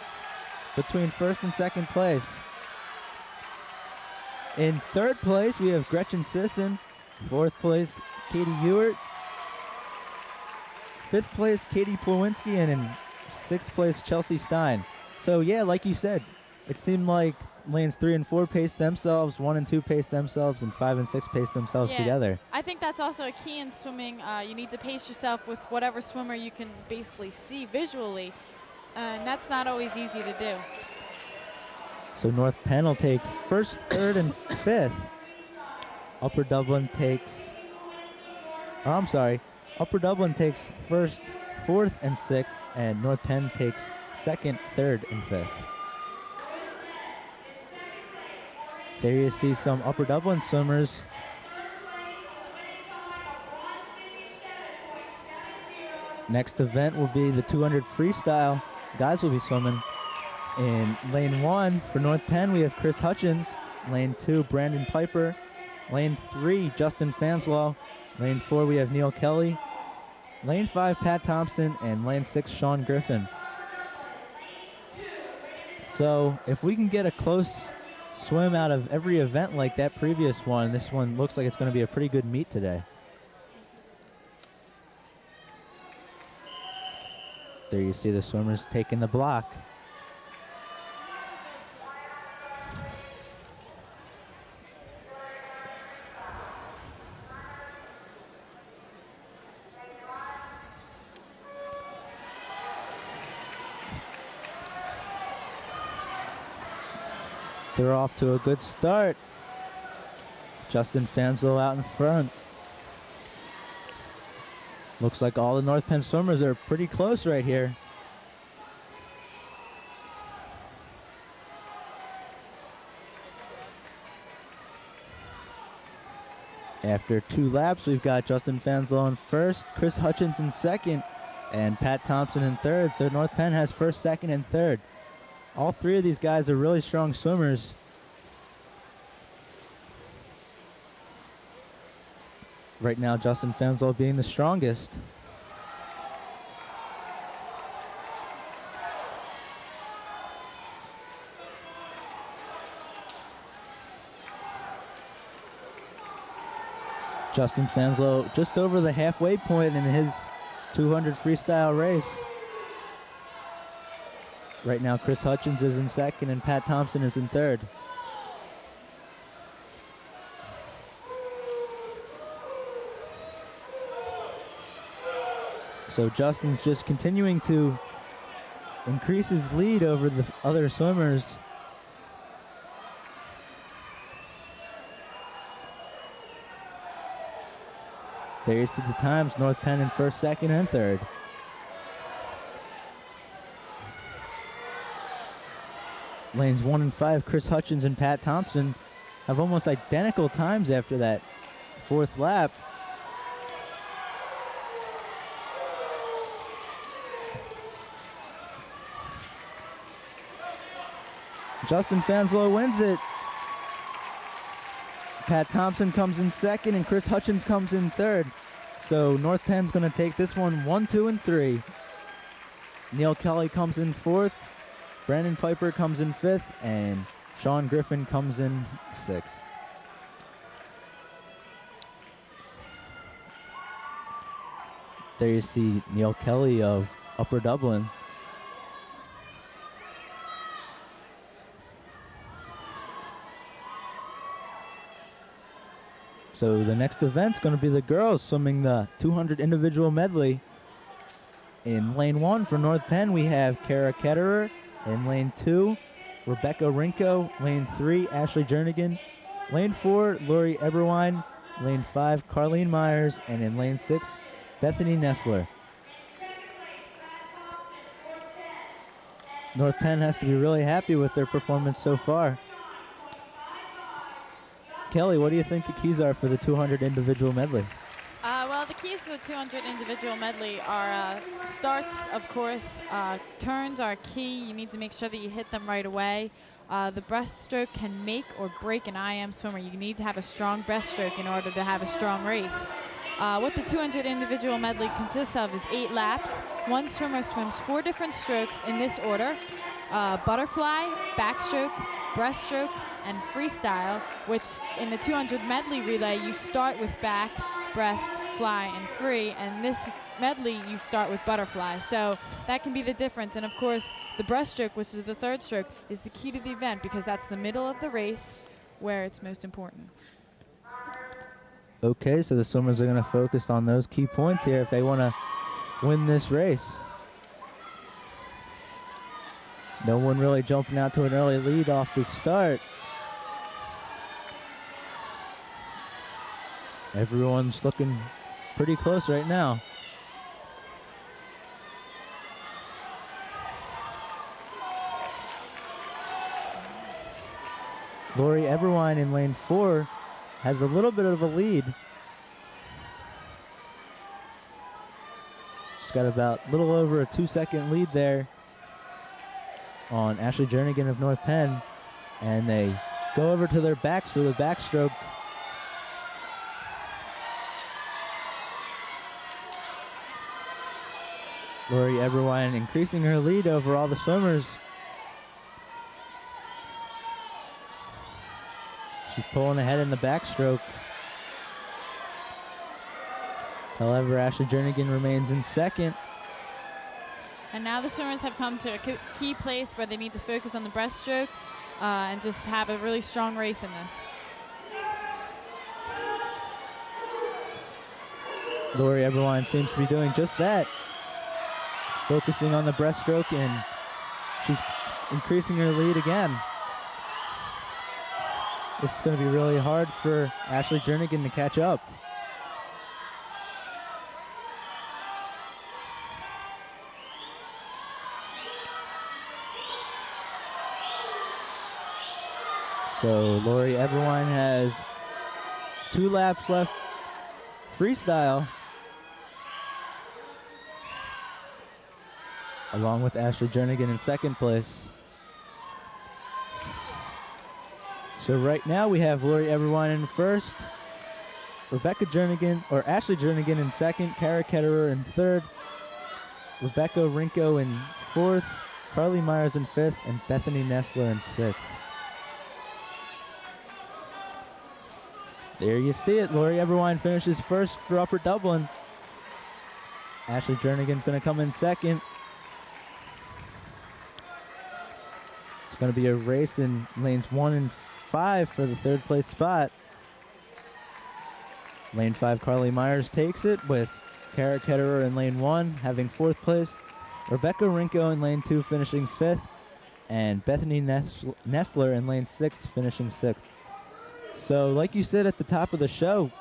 between first and second place. In third place, we have Gretchen Sisson. Fourth place, Katie Ewart. Fifth place, Katie Plowinski. And in sixth place, Chelsea Stein. So, yeah, like you said, it seemed like lanes 3 and 4 paced themselves, 1 and 2 paced themselves, and 5 and 6 paced themselves together. I think that's also a key in swimming. You need to pace yourself with whatever swimmer you can basically see visually, and that's not always easy to do. So North Penn will take first, third, and fifth. Upper Dublin takes first, fourth, and sixth, and North Penn takes second, third, and fifth. There you see some Upper Dublin swimmers. Next event will be the 200 freestyle. Guys will be swimming. In lane 1 for North Penn, we have Chris Hutchins. Lane 2, Brandon Piper. Lane 3, Justin Fanslaw. Lane 4, we have Neil Kelly. Lane 5, Pat Thompson. And lane 6, Sean Griffin. So if we can get a close swim out of every event like that previous one, this one looks like it's going to be a pretty good meet today. There you see the swimmers taking the block. They're off to a good start. Justin Fanslow out in front. Looks like all the North Penn swimmers are pretty close right here. After 2 laps, we've got Justin Fanslow in first, Chris Hutchins in second, and Pat Thompson in third. So North Penn has first, second, and third. All 3 of these guys are really strong swimmers. Right now, Justin Fanslow being the strongest. Justin Fanslow just over the halfway point in his 200 freestyle race. Right now, Chris Hutchins is in second and Pat Thompson is in third. So Justin's just continuing to increase his lead over the other swimmers. There you see the times. North Penn in first, second, and third. Lanes 1 and 5, Chris Hutchins and Pat Thompson have almost identical times after that fourth lap. Justin Fanslow wins it. Pat Thompson comes in second and Chris Hutchins comes in third. So North Penn's going to take this one 1, 2, and 3. Neil Kelly comes in fourth. Brandon Piper comes in fifth, and Sean Griffin comes in sixth. There you see Neil Kelly of Upper Dublin. So the next event's going to be the girls swimming the 200 individual medley. In lane 1 for North Penn, we have Kara Ketterer. In lane 2, Rebecca Rinko. Lane 3, Ashley Jernigan. Lane 4, Lori Eberwine. Lane 5, Carleen Myers. And in lane 6, Bethany Nessler. North Penn has to be really happy with their performance so far. Kelly, what do you think the keys are for the 200 individual medley? Well, the keys for the 200 individual medley are starts, of course. Turns are key. You need to make sure that you hit them right away. The breaststroke can make or break an IM swimmer. You need to have a strong breaststroke in order to have a strong race. What the 200 individual medley consists of is 8 laps. One swimmer swims 4 different strokes in this order: butterfly, backstroke, breaststroke, and freestyle, which in the 200 medley relay, you start with back, breast, fly, and free, and this medley you start with butterfly. So that can be the difference. And of course, the breaststroke, which is the third stroke, is the key to the event because that's the middle of the race where it's most important. Okay, so the swimmers are going to focus on those key points here if they want to win this race. No one really jumping out to an early lead off the start. Everyone's looking pretty close right now. Lori Eberwine in lane 4 has a little bit of a lead. She's got about a little over a 2-second lead there on Ashley Jernigan of North Penn. And they go over to their backs for the backstroke. Lori Eberwine increasing her lead over all the swimmers. She's pulling ahead in the backstroke. However, Ashley Jernigan remains in second. And now the swimmers have come to a key place where they need to focus on the breaststroke and just have a really strong race in this. Lori Eberwine seems to be doing just that. Focusing on the breaststroke, and she's increasing her lead again. This is going to be really hard for Ashley Jernigan to catch up. So Lori Eberwine has 2 laps left. Freestyle. Along with Ashley Jernigan in second place. So right now we have Lori Eberwine in first, Ashley Jernigan in second, Kara Ketterer in third, Rebecca Rinko in fourth, Carly Myers in fifth, and Bethany Nessler in sixth. There you see it. Lori Eberwine finishes first for Upper Dublin. Ashley Jernigan's going to come in second. It's going to be a race in lanes 1 and 5 for the third place spot. Lane 5, Carly Myers takes it with Kara Ketterer in lane 1 having 4th place. Rebecca Rinko in lane 2 finishing 5th. And Bethany Nestler in lane 6 finishing 6th. So like you said at the top of the show,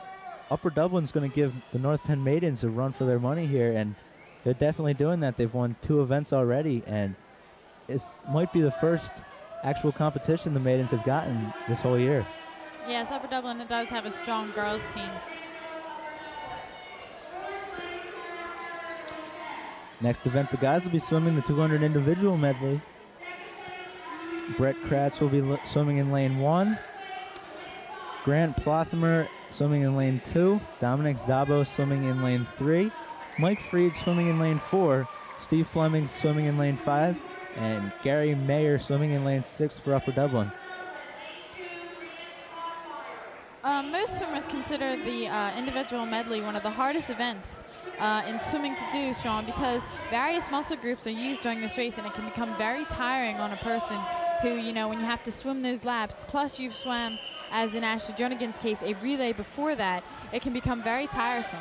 Upper Dublin's going to give the North Penn Maidens a run for their money here, and they're definitely doing that. They've won 2 events already, and it might be the first actual competition the Maidens have gotten this whole year. Yes, Upper Dublin does have a strong girls team. Next event, the guys will be swimming the 200 individual medley. Brett Kratz will be swimming in lane 1. Grant Plothimer swimming in lane 2. Dominic Zabo swimming in lane 3. Mike Freed swimming in lane 4. Steve Fleming swimming in lane 5. And Gary Mayer swimming in lane 6 for Upper Dublin. Most swimmers consider the individual medley one of the hardest events in swimming to do, Sean, because various muscle groups are used during this race, and it can become very tiring on a person who, you know, when you have to swim those laps, plus you've swam, as in Ashley Jernigan's case, a relay before that, it can become very tiresome.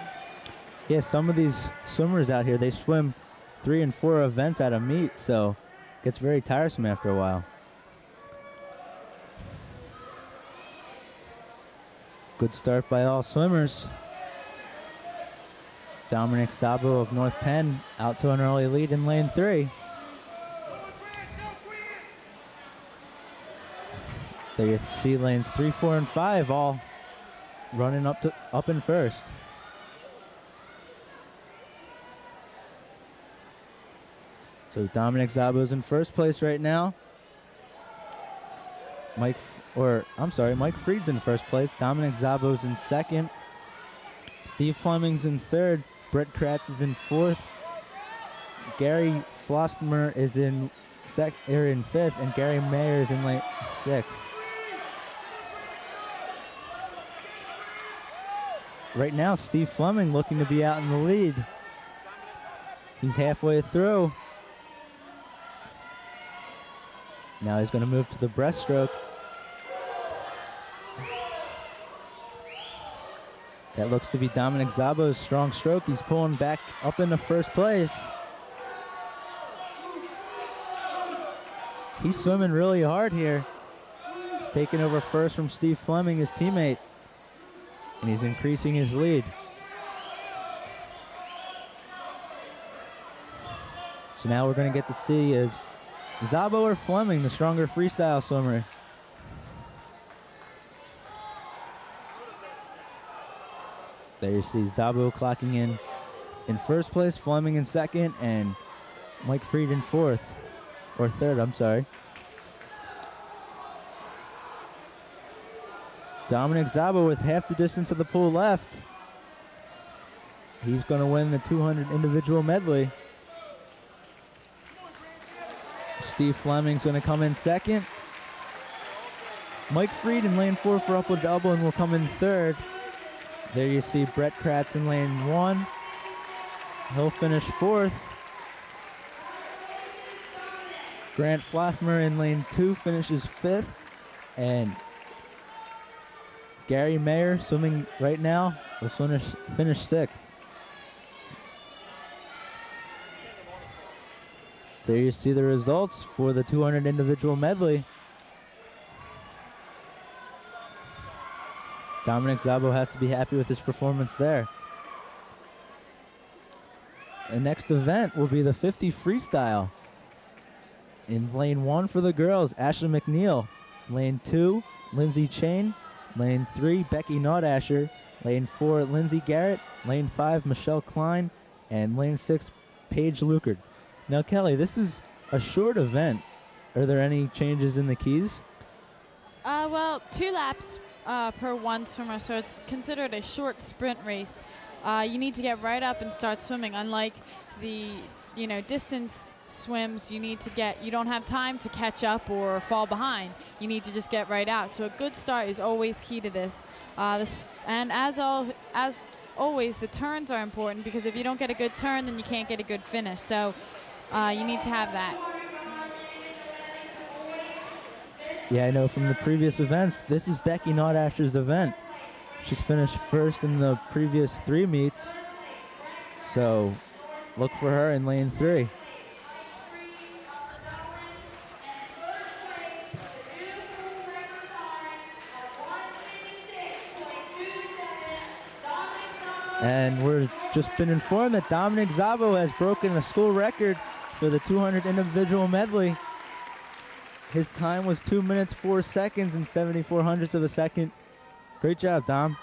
Yeah, some of these swimmers out here, they swim 3 and 4 events at a meet, so it gets very tiresome after a while. Good start by all swimmers. Dominic Zabo of North Penn out to an early lead in lane 3. There you see lanes 3, 4, and 5 all running up in first. So Dominic Zabo's in first place right now. Mike Freed's in first place. Dominic Zabo's in second. Steve Fleming's in third. Brett Kratz is in fourth. Gary Flossmer is in fifth, and Gary Mayer is in lane 6. Right now, Steve Fleming looking to be out in the lead. He's halfway through. Now he's going to move to the breaststroke. That looks to be Dominic Zabo's strong stroke. He's pulling back up into first place. He's swimming really hard here. He's taking over first from Steve Fleming, his teammate, and he's increasing his lead. So now we're going to get to see is Zabo or Fleming the stronger freestyle swimmer. There you see Zabo clocking in first place, Fleming in second, and Mike Freed in third, I'm sorry. Dominic Zabo with half the distance of the pool left. He's going to win the 200 individual medley. Steve Fleming's going to come in second. Mike Freed in lane 4 for Upper Dublin will come in third. There you see Brett Kratz in lane 1. He'll finish fourth. Grant Flothmer in lane 2 finishes fifth. And Gary Mayer, swimming right now, will finish sixth. There you see the results for the 200 individual medley. Dominic Zabo has to be happy with his performance there. The next event will be the 50 freestyle. In lane 1 for the girls, Ashley McNeil. Lane 2, Lindsay Chain. Lane 3, Becky Naudasher. Lane 4, Lindsay Garrett. Lane 5, Michelle Klein. And lane 6, Paige Lukard. Now, Kelly, this is a short event. Are there any changes in the keys? Well, 2 laps per one swimmer, so it's considered a short sprint race. You need to get right up and start swimming. Unlike the, distance swims, you don't have time to catch up or fall behind. You need to just get right out. So a good start is always key to this. And as always, the turns are important, because if you don't get a good turn, then you can't get a good finish. So you need to have that. Yeah, I know from the previous events, this is Becky Nordasher's event. She's finished first in the previous 3 meets, so look for her in lane 3. And we're just been informed that Dominic Szabo has broken a school record for the 200 individual medley. His time was 2 minutes, 4 seconds, and 74 hundredths of a second. Great job, Dom.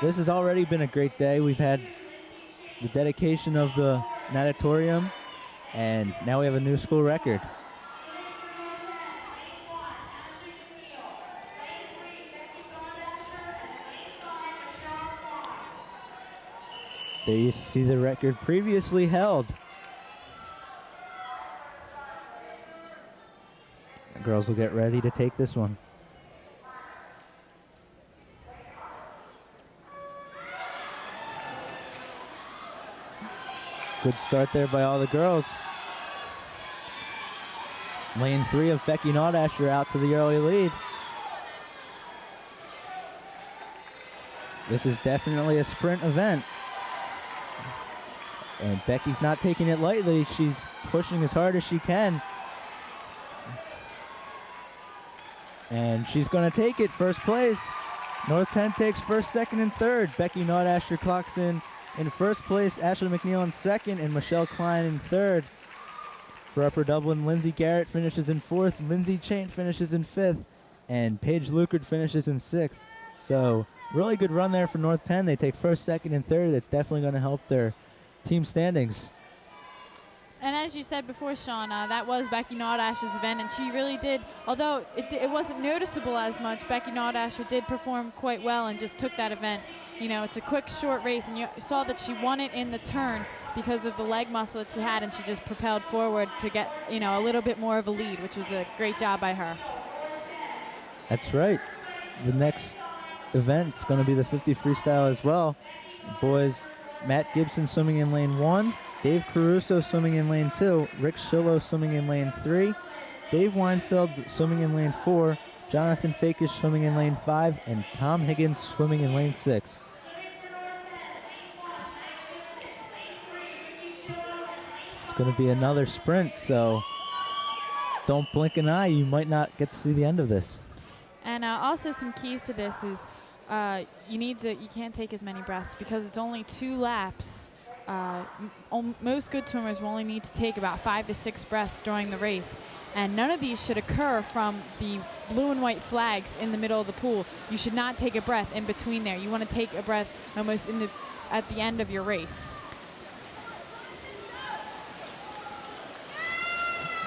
This has already been a great day. We've had the dedication of the natatorium, and now we have a new school record. There you see the record previously held. The girls will get ready to take this one. Good start there by all the girls. Lane 3 of Becky Nordasher out to the early lead. This is definitely a sprint event. And Becky's not taking it lightly. She's pushing as hard as she can. And she's going to take it, first place. North Penn takes first, second, and third. Becky Nordasher clocks in first place. Ashley McNeil in second, and Michelle Klein in third. For Upper Dublin, Lindsay Garrett finishes in fourth. Lindsay Chain finishes in fifth. And Paige Lucard finishes in sixth. So really good run there for North Penn. They take first, second, and third. That's definitely going to help their team standings. And as you said before, Sean, that was Becky Nordasher's event, and she really did, although it wasn't noticeable as much, Becky Nordasher did perform quite well and just took that event. You know, it's a quick, short race, and you saw that she won it in the turn because of the leg muscle that she had, and she just propelled forward to get, you know, a little bit more of a lead, which was a great job by her. That's right. The next event is going to be the 50 freestyle as well. Boys, Matt Gibson swimming in lane 1, Dave Caruso swimming in lane 2, Rick Schillo swimming in lane 3, Dave Weinfeld swimming in lane 4, Jonathan Fakish swimming in lane 5, and Tom Higgins swimming in lane 6. It's going to be another sprint, so don't blink an eye. You might not get to see the end of this. And also some keys to this is you can't take as many breaths because it's only 2 laps. Most good swimmers will only need to take about 5 to 6 breaths during the race. And none of these should occur from the blue and white flags in the middle of the pool. You should not take a breath in between there. You want to take a breath almost at the end of your race.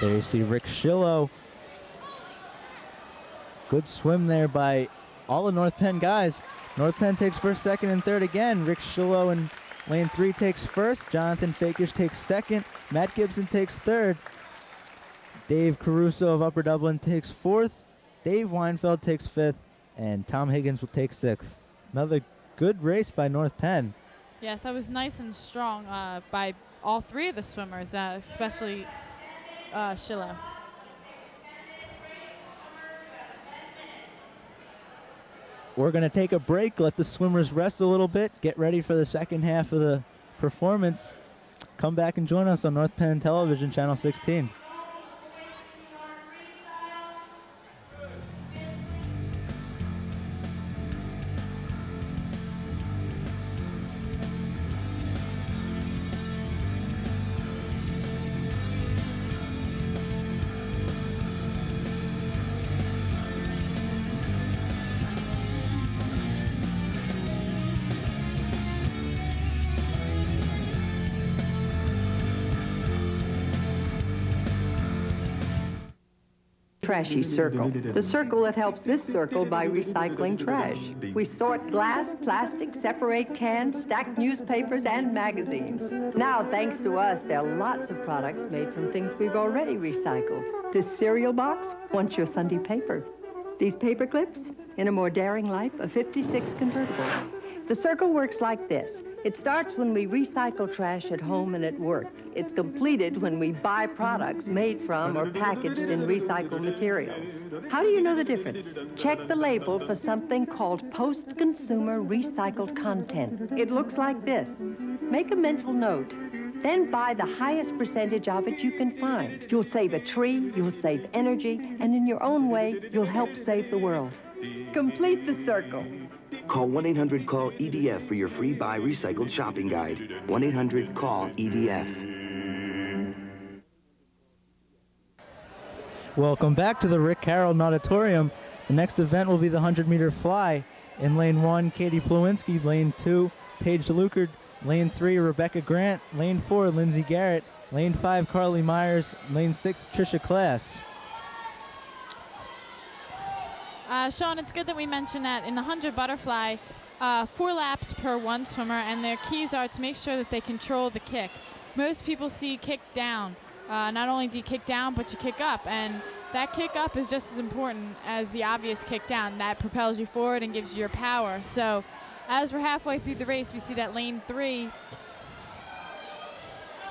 There you see Rick Schillo. Good swim there by all the North Penn guys. North Penn takes first, second, and third again. Rick Schillo in lane 3 takes first. Jonathan Fakish takes second. Matt Gibson takes third. Dave Caruso of Upper Dublin takes fourth. Dave Weinfeld takes fifth. And Tom Higgins will take sixth. Another good race by North Penn. Yes, that was nice and strong by all 3 of the swimmers, especially Schillo. We're going to take a break, let the swimmers rest a little bit, get ready for the second half of the performance. Come back and join us on North Penn Television, Channel 16. Trashy circle. The circle that helps this circle by recycling trash. We sort glass, plastic, separate cans, stack newspapers, and magazines. Now, thanks to us, there are lots of products made from things we've already recycled. This cereal box wants your Sunday paper. These paper clips, in A More Daring Life, a 56 convertible. The circle works like this. It starts when we recycle trash at home and at work. It's completed when we buy products made from or packaged in recycled materials. How do you know the difference? Check the label for something called post-consumer recycled content. It looks like this. Make a mental note. Then buy the highest percentage of it you can find. You'll save a tree, you'll save energy, and in your own way, you'll help save the world. Complete the circle. Call 1-800-CALL-EDF for your free Buy Recycled shopping guide. 1-800-CALL-EDF. Welcome back to the Rick Carroll Natatorium. The next event will be the 100-meter fly. In Lane 1, Katie Plewinski. Lane 2, Paige Lukard. Lane 3, Rebecca Grant. Lane 4, Lindsay Garrett. Lane 5, Carly Myers. Lane 6, Trisha Class. Sean, it's good that we mentioned that in the 100 butterfly, 4 laps per one swimmer, and their keys are to make sure that they control the kick. Most people see kick down. Not only do you kick down, but you kick up, and that kick up is just as important as the obvious kick down. That propels you forward and gives you your power. So as we're halfway through the race, we see that lane 3,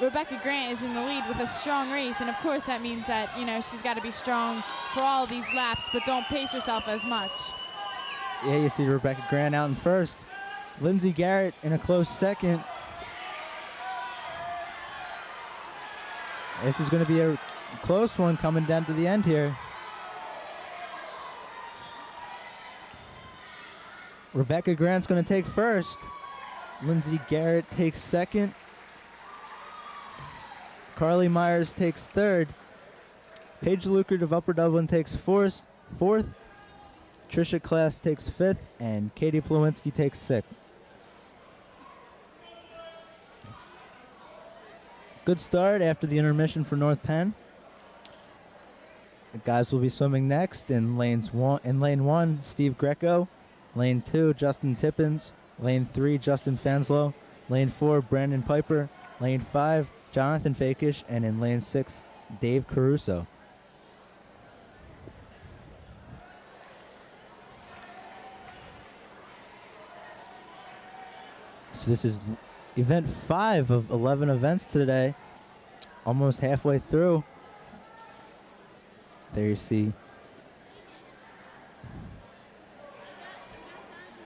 Rebecca Grant is in the lead with a strong race, and of course that means that, you know, she's got to be strong for all of these laps, but don't pace yourself as much. Yeah, you see Rebecca Grant out in first. Lindsay Garrett in a close second. This is going to be a close one coming down to the end here. Rebecca Grant's going to take first. Lindsay Garrett takes second. Carly Myers takes third. Paige Lukard of Upper Dublin takes fourth. Trisha Class takes fifth. And Katie Plewinski takes sixth. Good start after the intermission for North Penn. The guys will be swimming next in lane 1, Steve Greco. Lane 2, Justin Tippins. Lane 3, Justin Fanslow. Lane 4, Brandon Piper. Lane 5, Jonathan Fakish. And in lane 6, Dave Caruso. So this is event 5 of 11 events today. Almost halfway through. There you see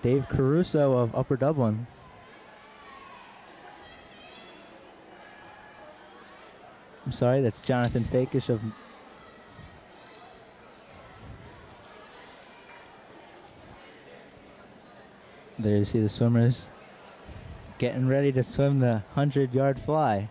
Dave Caruso of Upper Dublin. I'm sorry, that's Jonathan Fakish of... There you see the swimmers getting ready to swim the 100-yard fly.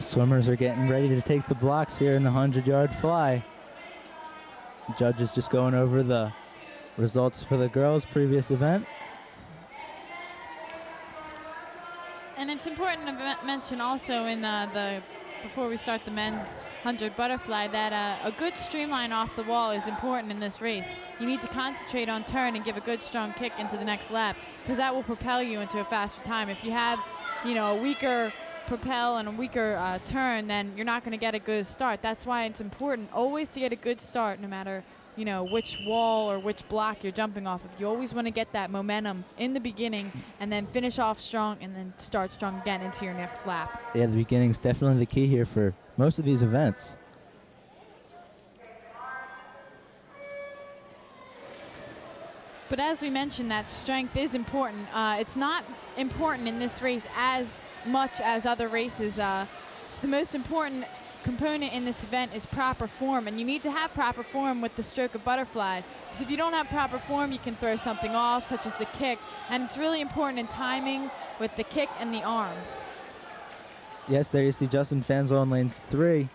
Swimmers are getting ready to take the blocks here in the 100-yard fly. Judges just going over the results for the girls' previous event. And it's important to mention also in before we start the men's 100 butterfly that a good streamline off the wall is important in this race. You need to concentrate on turn and give a good strong kick into the next lap, because that will propel you into a faster time. If you have, a weaker propel and a weaker turn, then you're not going to get a good start. That's why it's important always to get a good start, no matter which wall or which block you're jumping off of. You always want to get that momentum in the beginning and then finish off strong and then start strong again into your next lap. Yeah, the beginning's definitely the key here for most of these events. But as we mentioned, that strength is important. It's not important in this race as much as other races. The most important component in this event is proper form, and you need to have proper form with the stroke of butterfly, because if you don't have proper form, you can throw something off, such as the kick, and it's really important in timing with the kick and the arms. Yes, there you see Justin Fanslow in lanes 3,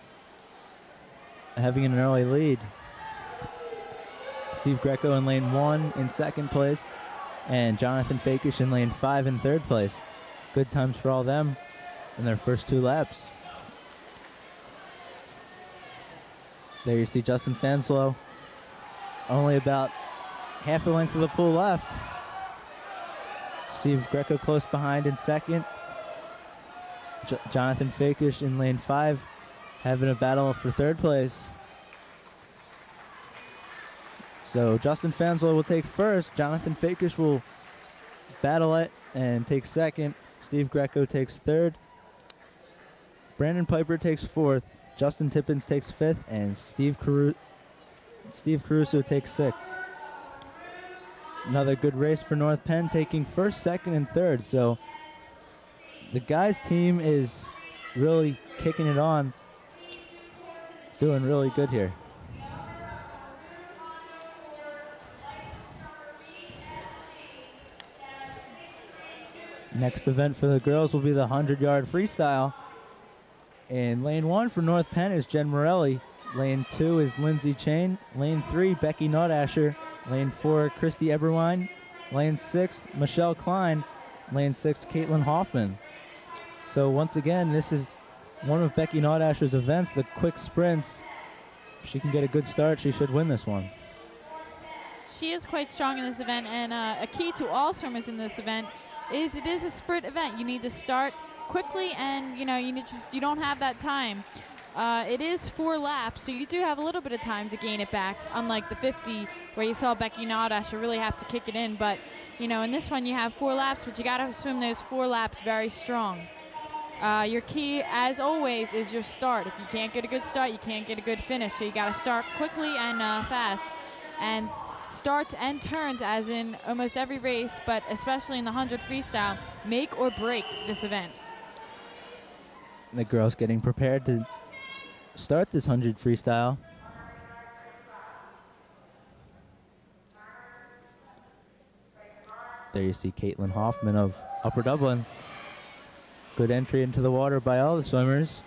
having an early lead. Steve Greco in lane 1 in second place, and Jonathan Fakish in lane 5 in third place. Good times for all them in their first 2 laps. There you see Justin Fanslow, only about half the length of the pool left. Steve Greco close behind in second. Jonathan Fakish in lane 5 having a battle for third place. So Justin Fanslow will take first. Jonathan Fakish will battle it and take second. Steve Greco takes third. Brandon Piper takes fourth. Justin Tippins takes fifth. And Steve Caruso takes sixth. Another good race for North Penn, taking first, second, and third. So the guys' team is really kicking it on, doing really good here. Next event for the girls will be the 100-yard freestyle. In lane 1 for North Penn is Jen Morelli. Lane 2 is Lindsay Chain. Lane 3, Becky Nordasher. Lane 4, Christy Eberwein. Lane 6, Michelle Klein. Lane 6, Caitlin Hoffman. So once again, this is one of Becky Nordasher's events, the quick sprints. If she can get a good start, she should win this one. She is quite strong in this event, and a key to all swimmers in this event is it is a sprint event. You need to start quickly, and you don't have that time. It is 4 laps, so you do have a little bit of time to gain it back, unlike the 50 where you saw Becky Nordasher really have to kick it in. But in this one you have 4 laps, but you got to swim those 4 laps very strong. Your key, as always, is your start. If you can't get a good start, you can't get a good finish. So you got to start quickly and fast. And starts and turns, as in almost every race, but especially in the 100 freestyle, make or break this event. The girls getting prepared to start this 100 freestyle. There you see Caitlin Hoffman of Upper Dublin. Good entry into the water by all the swimmers.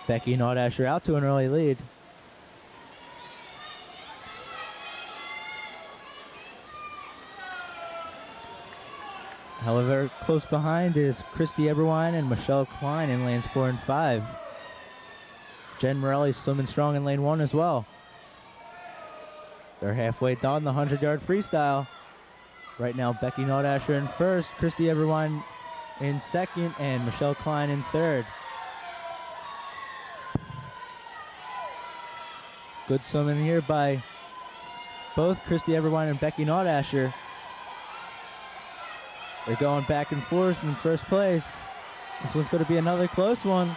Becky Nordasher out to an early lead. However, close behind is Christy Eberwein and Michelle Klein in lanes 4 and 5. Jen Morelli swimming strong in lane 1 as well. They're halfway done the 100-yard freestyle. Right now, Becky Nordasher in first, Christy Eberwein in second, and Michelle Klein in third. Good swimming here by both Christy Eberwein and Becky Nordasher. They're going back and forth in first place. This one's going to be another close one.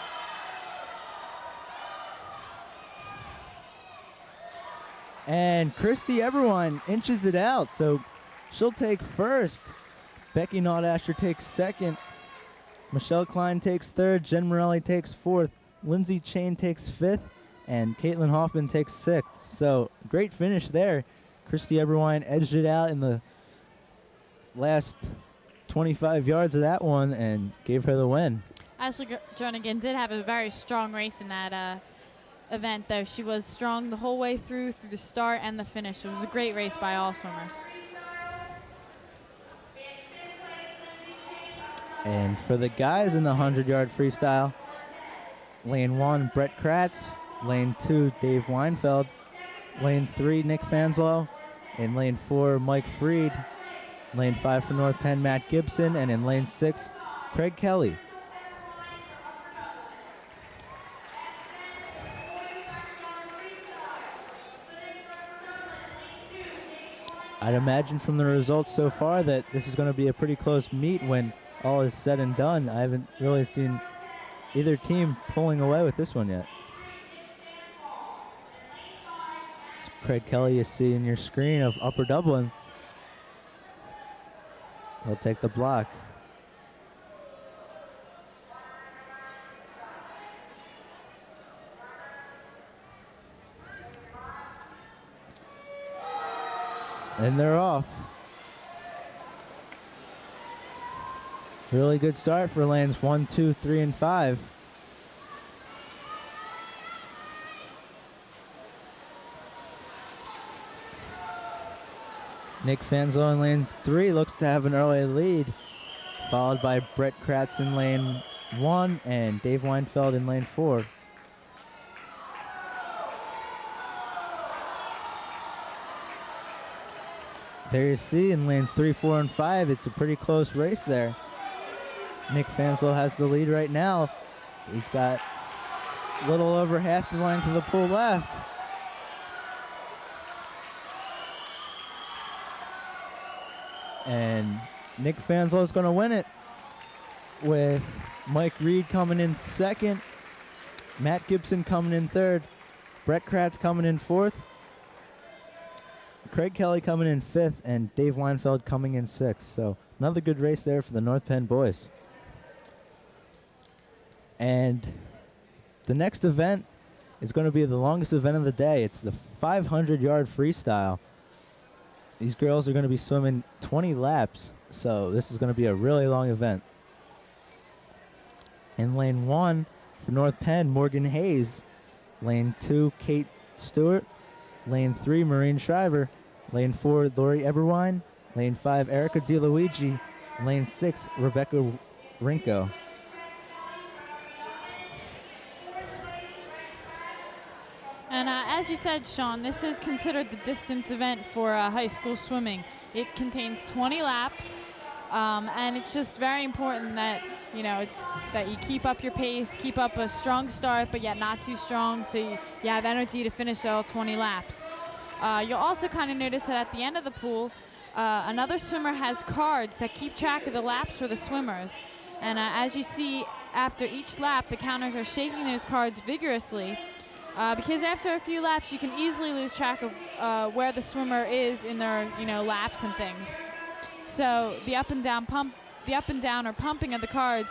And Christy Eberwein inches it out, so she'll take first. Becky Nordasher takes second. Michelle Klein takes third. Jen Morelli takes fourth. Lindsay Chain takes fifth. And Caitlin Hoffman takes sixth. So great finish there. Christy Eberwein edged it out in the last 25 yards of that one and gave her the win. Ashley Jernigan did have a very strong race in that event, though. She was strong the whole way through the start and the finish. It was a great race by all swimmers. And for the guys in the 100-yard freestyle, lane 1, Brett Kratz. Lane 2, Dave Weinfeld. Lane 3, Nick Fanslow. In lane 4, Mike Freed. Lane 5 for North Penn, Matt Gibson. And in lane 6, Craig Kelly. I'd imagine from the results so far that this is going to be a pretty close meet when all is said and done. I haven't really seen either team pulling away with this one yet. It's Craig Kelly you see in your screen of Upper Dublin. He'll take the block. And they're off. Really good start for lanes 1, 2, 3, and 5. Nick Fanslow in lane 3 looks to have an early lead, followed by Brett Kratz in lane 1 and Dave Weinfeld in lane 4. There you see in lanes 3, 4, and 5, it's a pretty close race there. Nick Fanslow has the lead right now. He's got a little over half the length of the pool left. And Nick Fanslow is going to win it with Mike Reed coming in second, Matt Gibson coming in third, Brett Kratz coming in fourth, Craig Kelly coming in fifth, and Dave Weinfeld coming in sixth. So another good race there for the North Penn boys. And the next event is going to be the longest event of the day. It's the 500-yard freestyle. These girls are going to be swimming 20 laps, so this is going to be a really long event. In lane 1 for North Penn, Morgan Hayes. Lane 2, Kate Stewart. Lane 3, Maureen Shriver. Lane 4, Lori Eberwine. Lane 5, Erica DeLuigi. Lane 6, Rebecca Rinko. And as you said, Sean, this is considered the distance event for high school swimming. It contains 20 laps, and it's just very important that that you keep up your pace, keep up a strong start, but yet not too strong, so you have energy to finish all 20 laps. You'll also kind of notice that at the end of the pool, another swimmer has cards that keep track of the laps for the swimmers. And as you see, after each lap, the counters are shaking those cards vigorously. Because after a few laps, you can easily lose track of where the swimmer is in their, laps and things. So the up and down or pumping of the cards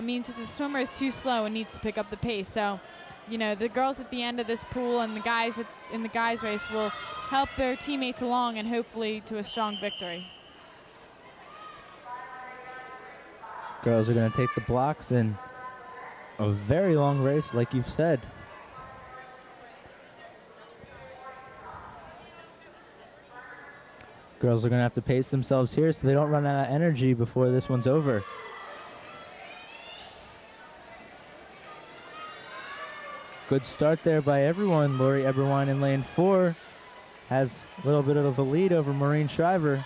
means that the swimmer is too slow and needs to pick up the pace. So, the girls at the end of this pool and the guys in the guys race will help their teammates along and hopefully to a strong victory. Girls are going to take the blocks in a very long race, like you've said. Girls are going to have to pace themselves here so they don't run out of energy before this one's over. Good start there by everyone. Lori Eberwine in lane 4 has a little bit of a lead over Maureen Shriver.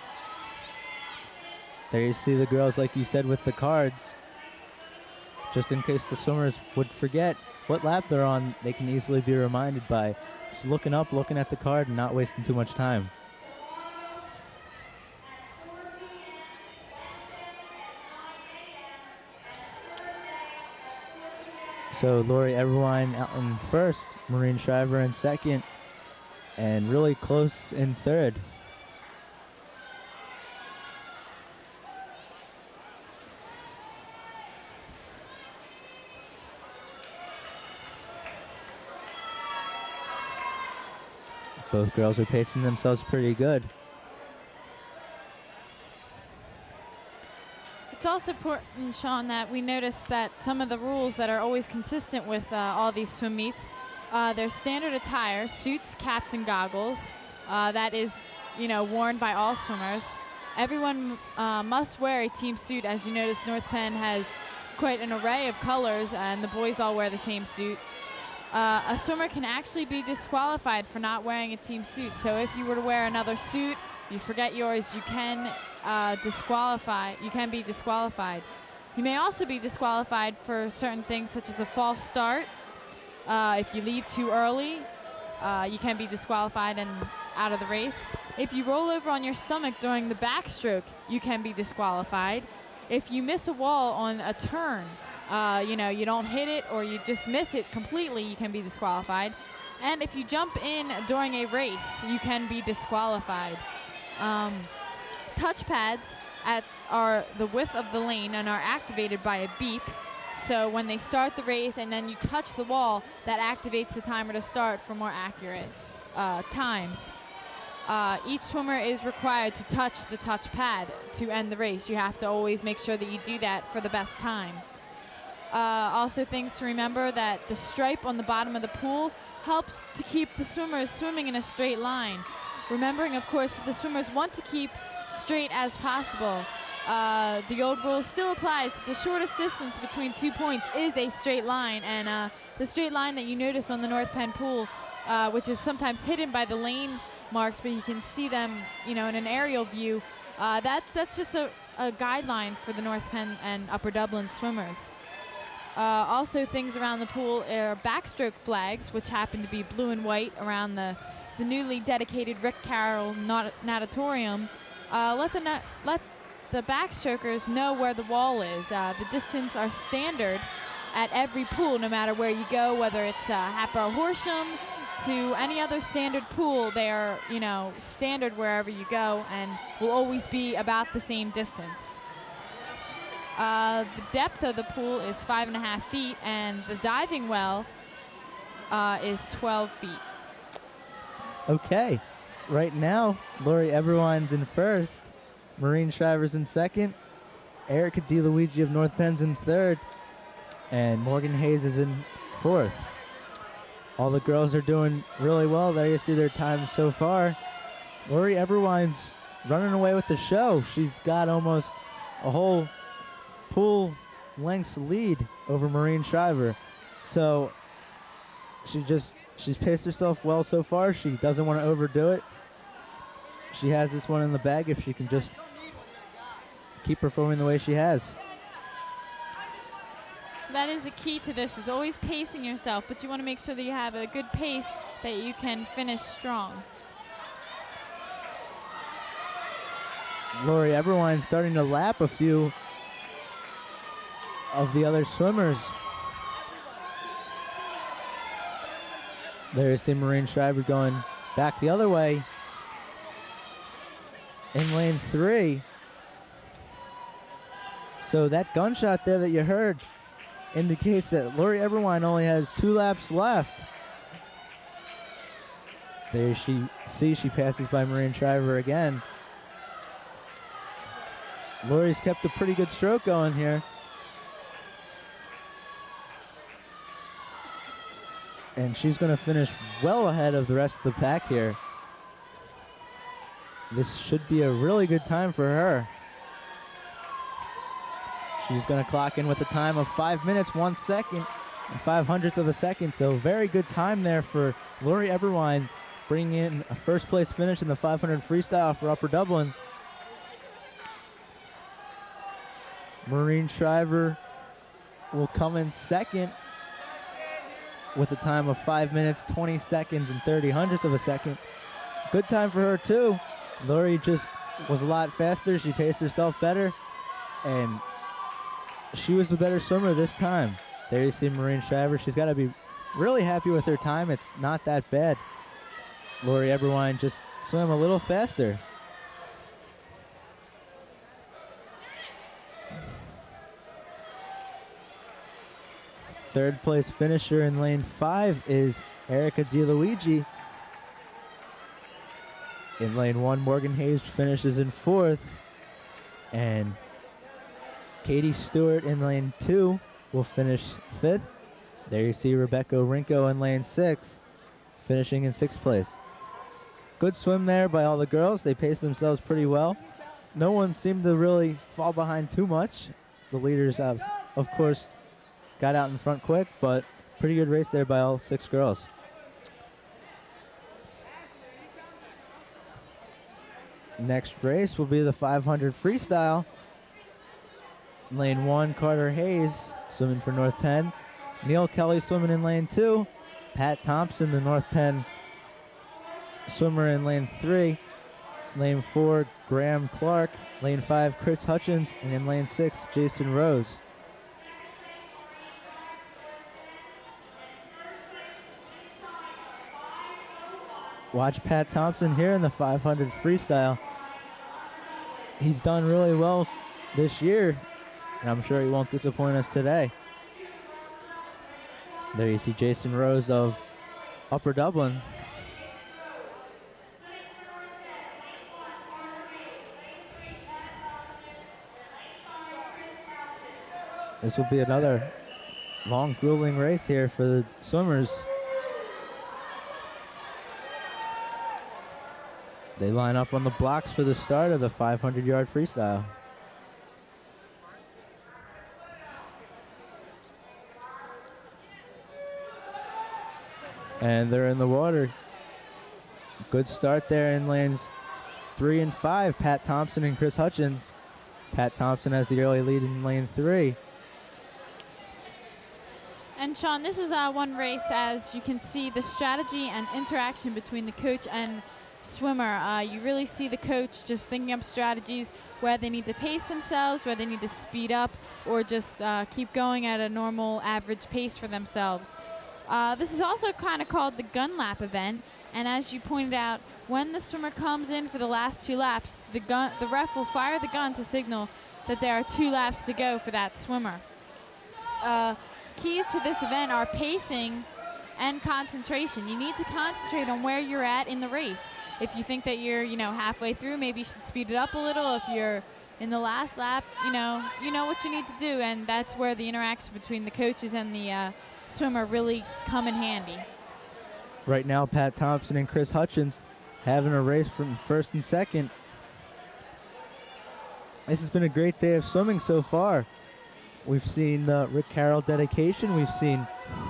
There you see the girls, like you said, with the cards. Just in case the swimmers would forget what lap they're on, they can easily be reminded by just looking up, looking at the card, and not wasting too much time. So Lori Eberwine out in first, Maureen Shriver in second, and really close in third. Both girls are pacing themselves pretty good. It's also important, Sean, that we notice that some of the rules that are always consistent with all these swim meets, there's standard attire, suits, caps, and goggles. That is, worn by all swimmers. Everyone must wear a team suit. As you notice, North Penn has quite an array of colors, and the boys all wear the same suit. A swimmer can actually be disqualified for not wearing a team suit. So if you were to wear another suit, you forget yours, you can be disqualified. You may also be disqualified for certain things such as a false start. If you leave too early, you can be disqualified and out of the race. If you roll over on your stomach during the backstroke, you can be disqualified. If you miss a wall on a turn, you don't hit it or you just miss it completely, you can be disqualified. And if you jump in during a race, you can be disqualified. Touch pads are the width of the lane and are activated by a beep. So when they start the race and then you touch the wall, that activates the timer to start for more accurate times. Each swimmer is required to touch the touch pad to end the race. You have to always make sure that you do that for the best time. Also things to remember that the stripe on the bottom of the pool helps to keep the swimmers swimming in a straight line. Remembering, of course, that the swimmers want to keep straight as possible. The old rule still applies. The shortest distance between 2 points is a straight line, and the straight line that you notice on the North Penn pool, which is sometimes hidden by the lane marks, but you can see them, in an aerial view. That's just a guideline for the North Penn and Upper Dublin swimmers. Also, things around the pool are backstroke flags, which happen to be blue and white around the newly dedicated Carroll Natatorium. Let the backstrokers know where the wall is. The distance are standard at every pool, no matter where you go, whether it's Hatboro Horsham to any other standard pool. They are, standard wherever you go and will always be about the same distance. The depth of the pool is 5.5 feet, and the diving well is 12 feet. Okay. Right now, Lori Everwine's in first, Maureen Shriver's in second, Erica DeLuigi of North Penn's in third, and Morgan Hayes is in fourth. All the girls are doing really well. There you see their time so far. Lori Everwine's running away with the show. She's got almost a whole pool lengths lead over Maureen Shriver. So she's paced herself well so far. She doesn't want to overdo it. She has this one in the bag if she can just keep performing the way she has. That is the key to this, is always pacing yourself, but you want to make sure that you have a good pace that you can finish strong. Lori Everwine's starting to lap a few of the other swimmers. There you see Maureen Shriver going back the other way in lane 3. So that gunshot there that you heard indicates that Lori Everwine only has 2 laps left. There she passes by Maureen Shriver again. Lori's kept a pretty good stroke going here. And she's going to finish well ahead of the rest of the pack here. This should be a really good time for her. She's going to clock in with a time of 5 minutes, 1 second, and 5/100ths of a second. So very good time there for Lori Everwine, bringing in a first place finish in the 500 freestyle for Upper Dublin. Maureen Shriver will come in second with a time of 5 minutes, 20 seconds, and 30/100ths of a second. Good time for her too. Lori just was a lot faster. She paced herself better, and she was the better swimmer this time. There you see Maureen Shriver. She's got to be really happy with her time. It's not that bad. Lori Everwine just swam a little faster. Third place finisher in lane 5 is Erica DeLuigi. In lane 1, Morgan Hayes finishes in 4th. And Katie Stewart in lane 2 will finish 5th. There you see Rebecca Rinko in lane 6, finishing in 6th place. Good swim there by all the girls. They paced themselves pretty well. No one seemed to really fall behind too much. The leaders have, of course, got out in front quick, but pretty good race there by all 6 girls. Next race will be the 500 freestyle. Lane 1, Carter Hayes swimming for North Penn. Neil Kelly swimming in lane 2. Pat Thompson, the North Penn swimmer, in lane 3. Lane 4, Graham Clark. Lane 5, Chris Hutchins. And in lane 6, Jason Rose. Watch Pat Thompson here in the 500 freestyle. He's done really well this year, and I'm sure he won't disappoint us today. There you see Jason Rose of Upper Dublin. This will be another long, grueling race here for the swimmers. They line up on the blocks for the start of the 500-yard freestyle. And they're in the water. Good start there in lanes 3 and 5. Pat Thompson and Chris Hutchins. Pat Thompson has the early lead in lane 3. And Sean, this is one race, as you can see, the strategy and interaction between the coach and swimmer. You really see the coach just thinking up strategies where they need to pace themselves, where they need to speed up, or just keep going at a normal average pace for themselves. This is also kind of called the gun lap event, and as you pointed out, when the swimmer comes in for the last 2 laps, the ref will fire the gun to signal that there are 2 laps to go for that swimmer. Keys to this event are pacing and concentration. You need to concentrate on where you're at in the race. If you think that you're, halfway through, maybe you should speed it up a little. If you're in the last lap, you know what you need to do, and that's where the interaction between the coaches and the swimmer really come in handy. Right now, Pat Thompson and Chris Hutchins having a race from first and second. This has been a great day of swimming so far. We've seen the Rick Carroll dedication. We've seen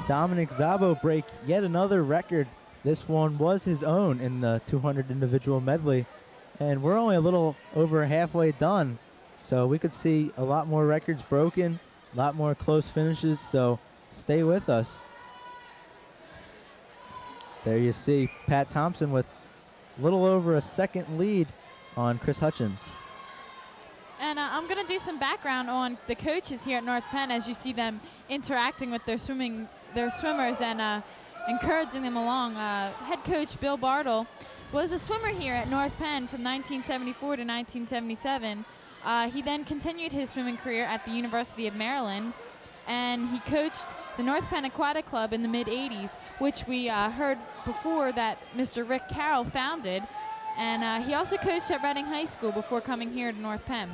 Dominic Szabo break yet another record. This one was his own in the 200 individual medley. And we're only a little over halfway done. So we could see a lot more records broken, a lot more close finishes. So stay with us. There you see Pat Thompson with a little over a second lead on Chris Hutchins. And I'm going to do some background on the coaches here at North Penn as you see them interacting with their swimmers and encouraging them along. Head coach Bill Bartle was a swimmer here at North Penn from 1974 to 1977. He then continued his swimming career at the University of Maryland, and he coached the North Penn Aquatic Club in the mid-'80s, which we heard before that Mr. Rick Carroll founded. And he also coached at Reading High School before coming here to North Penn.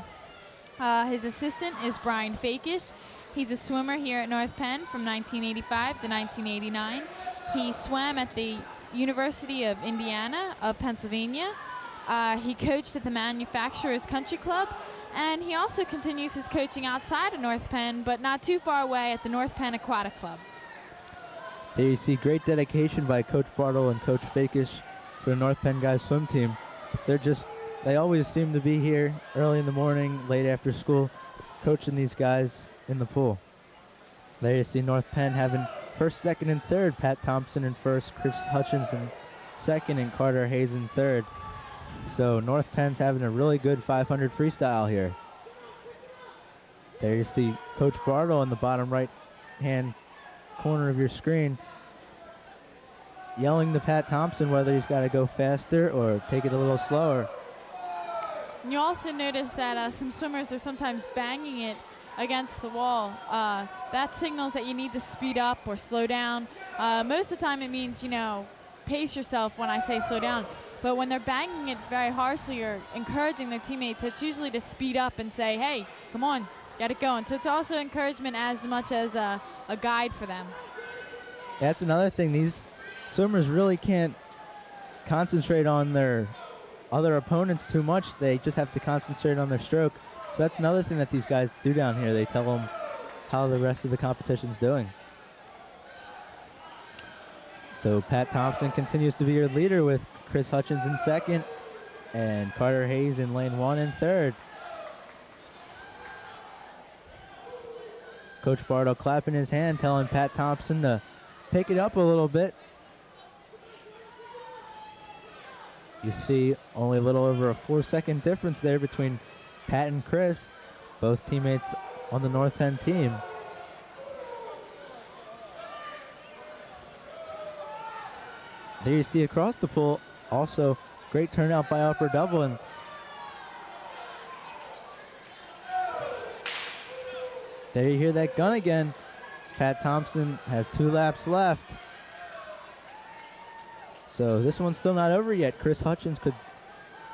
His assistant is Brian Fakish. He's a swimmer here at North Penn from 1985 to 1989. He swam at the University of Indiana of Pennsylvania. He coached at the Manufacturers Country Club, and he also continues his coaching outside of North Penn, but not too far away at the North Penn Aquatic Club. There you see great dedication by Coach Bartle and Coach Fakish for the North Penn guys swim team. They always seem to be here early in the morning, late after school, coaching these guys in the pool. There you see North Penn having first, second, and third. Pat Thompson in first, Chris Hutchins in second, and Carter Hayes in third. So North Penn's having a really good 500 freestyle here. There you see Coach Bartle in the bottom right-hand corner of your screen yelling to Pat Thompson whether he's got to go faster or take it a little slower. You also notice that some swimmers are sometimes banging it against the wall. That signals that you need to speed up or slow down. Most of the time it means, pace yourself when I say slow down. But when they're banging it very harshly or encouraging their teammates, it's usually to speed up and say, hey, come on, get it going. So it's also encouragement as much as a guide for them. That's another thing. These swimmers really can't concentrate on their other opponents too much. They just have to concentrate on their stroke. So that's another thing that these guys do down here. They tell them how the rest of the competition's doing. So Pat Thompson continues to be your leader with Chris Hutchins in second and Carter Hayes in lane 1 in third. Coach Bartle clapping his hand, telling Pat Thompson to pick it up a little bit. You see only a little over a 4-second difference there between Pat and Chris, both teammates on the North Penn team. There you see across the pool, also great turnout by Upper Dublin. There you hear that gun again. Pat Thompson has 2 laps left. So this one's still not over yet. Chris Hutchins could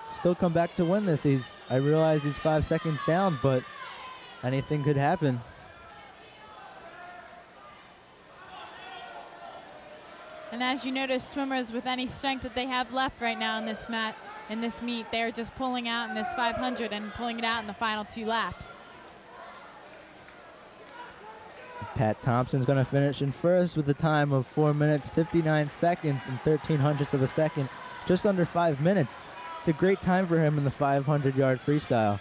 still come back to win this. I realize he's 5 seconds down, but anything could happen. And as you notice, swimmers with any strength that they have left right now in this meet, they're just pulling out in this 500 and pulling it out in the final 2 laps. Pat Thompson's going to finish in first with a time of 4 minutes, 59 seconds, and 13 hundredths of a second just under 5 minutes. It's a great time for him in the 500-yard freestyle.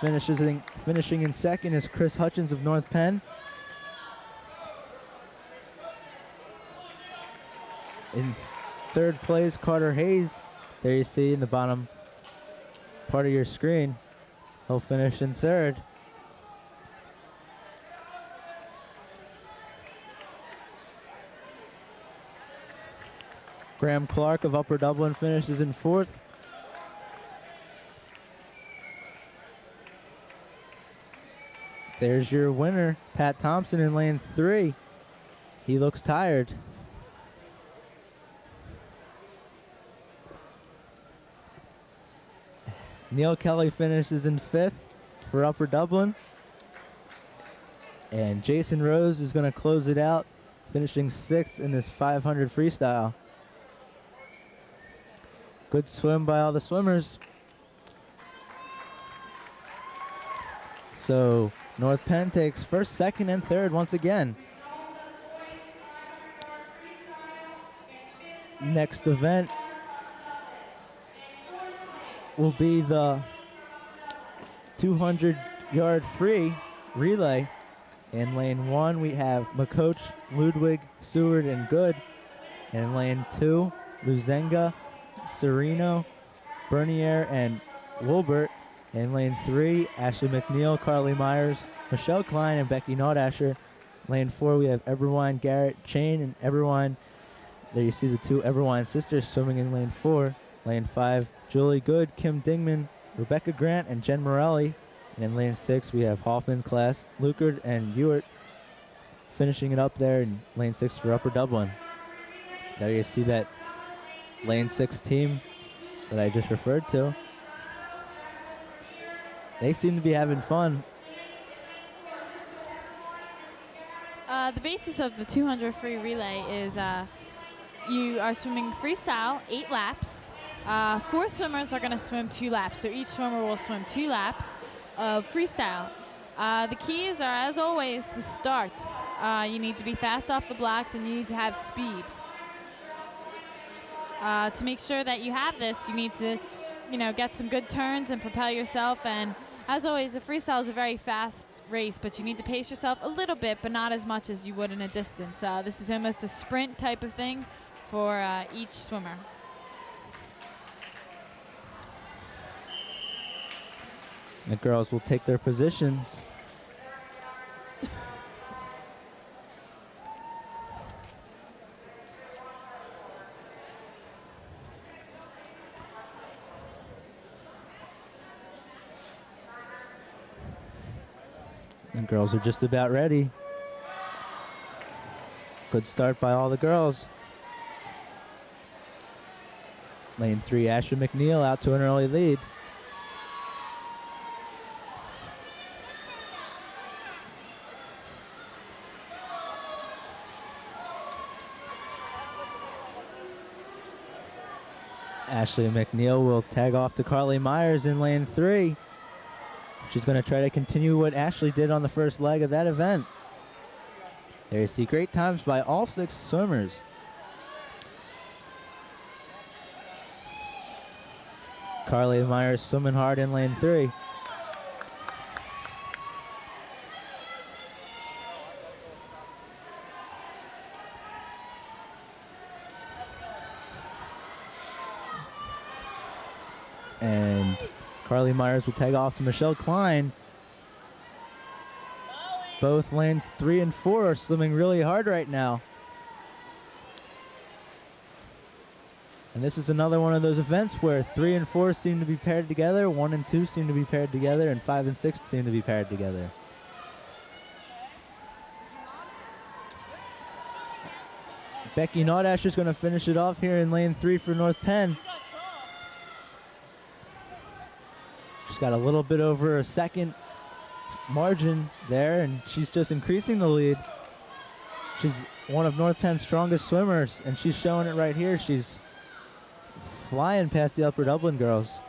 Finishing in second is Chris Hutchins of North Penn. In third place, Carter Hayes. There you see in the bottom part of your screen. He'll finish in third. Graham Clark of Upper Dublin finishes in fourth. There's your winner, Pat Thompson in lane 3. He looks tired. Neil Kelly finishes in 5th for Upper Dublin. And Jason Rose is going to close it out, finishing 6th in this 500 freestyle. Good swim by all the swimmers. So North Penn takes first, second, and third once again. Next event will be the 200-yard free relay. In lane 1, we have McCoach, Ludwig, Seward, and Good. In lane 2, Luzenga, Sereno, Bernier, and Wilbert. In lane 3, Ashley McNeil, Carly Myers, Michelle Klein, and Becky Naudasher. Lane 4, we have Eberwine, Garrett, Chain, and Eberwine. There you see the two Eberwine sisters swimming in lane 4. Lane 5, Julie Good, Kim Dingman, Rebecca Grant, and Jen Morelli. And in lane 6, we have Hoffman, Class, Lukard, and Ewart finishing it up there in lane 6 for Upper Dublin. There you see that lane 6 team that I just referred to. They seem to be having fun. The basis of the 200 free relay is you are swimming freestyle 8 laps. 4 swimmers are going to swim 2 laps, so each swimmer will swim 2 laps of freestyle. The keys are, as always, the starts. You need to be fast off the blocks and you need to have speed. To make sure that you have this, you need to, get some good turns and propel yourself. And as always, the freestyle is a very fast race, but you need to pace yourself a little bit, but not as much as you would in a distance. This is almost a sprint type of thing for each swimmer. The girls will take their positions. The girls are just about ready. Good start by all the girls. Lane 3, Ashley McNeil out to an early lead. Ashley McNeil will tag off to Carly Myers in lane 3. She's going to try to continue what Ashley did on the first leg of that event. There you see great times by all 6 swimmers. Carly Myers swimming hard in lane 3. And Carly Myers will tag off to Michelle Klein. Both lanes 3 and 4 are swimming really hard right now. And this is another one of those events where 3 and 4 seem to be paired together, 1 and 2 seem to be paired together, and 5 and 6 seem to be paired together. Becky Naudasher is going to finish it off here in lane 3 for North Penn. She's got a little bit over a second margin there, and she's just increasing the lead. She's one of North Penn's strongest swimmers, and she's showing it right here. She's flying past the Upper Dublin girls.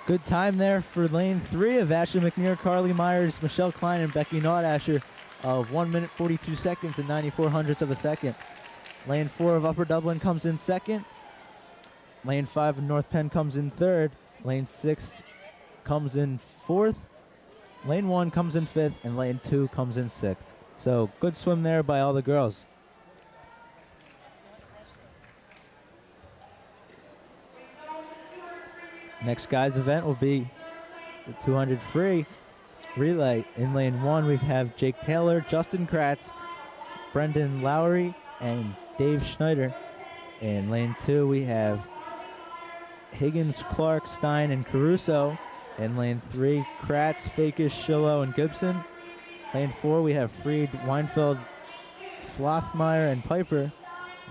Good time there for lane 3 of Ashley McNeil, Carly Myers, Michelle Klein, and Becky Naudasher. of 1 minute 42 seconds and 94 hundredths of a second. Lane 4 of Upper Dublin comes in second. Lane 5 of North Penn comes in third. Lane 6 comes in fourth. Lane 1 comes in fifth, and lane 2 comes in sixth. So good swim there by all the girls. Next guys event will be the 200 free relay. In lane 1 we have Jake Taylor, Justin Kratz, Brendan Lowry, and Dave Schneider. In lane 2 we have Higgins, Clark, Stein, and Caruso. In lane 3, Kratz, Fakis, Schillo, and Gibson. Lane 4 we have Fried, Weinfeld, Flothmeyer, and Piper.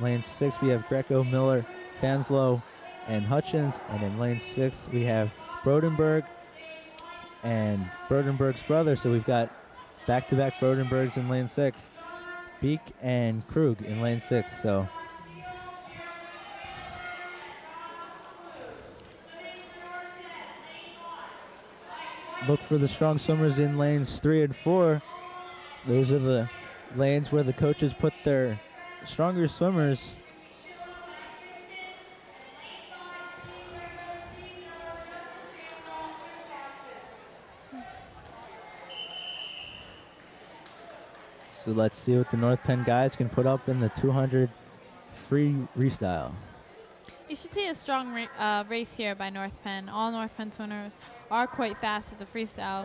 Lane 6 we have Greco, Miller, Fanslow, and Hutchins. And in lane 6 we have Brodenberg and Brodenberg's brother. So we've got back-to-back Brodenbergs in lane 6. Beek and Krug in lane 6. So look for the strong swimmers in lanes 3 and 4. Those are the lanes where the coaches put their stronger swimmers. So let's see what the North Penn guys can put up in the 200 free freestyle. You should see a strong race here by North Penn. All North Penn swimmers are quite fast at the freestyle.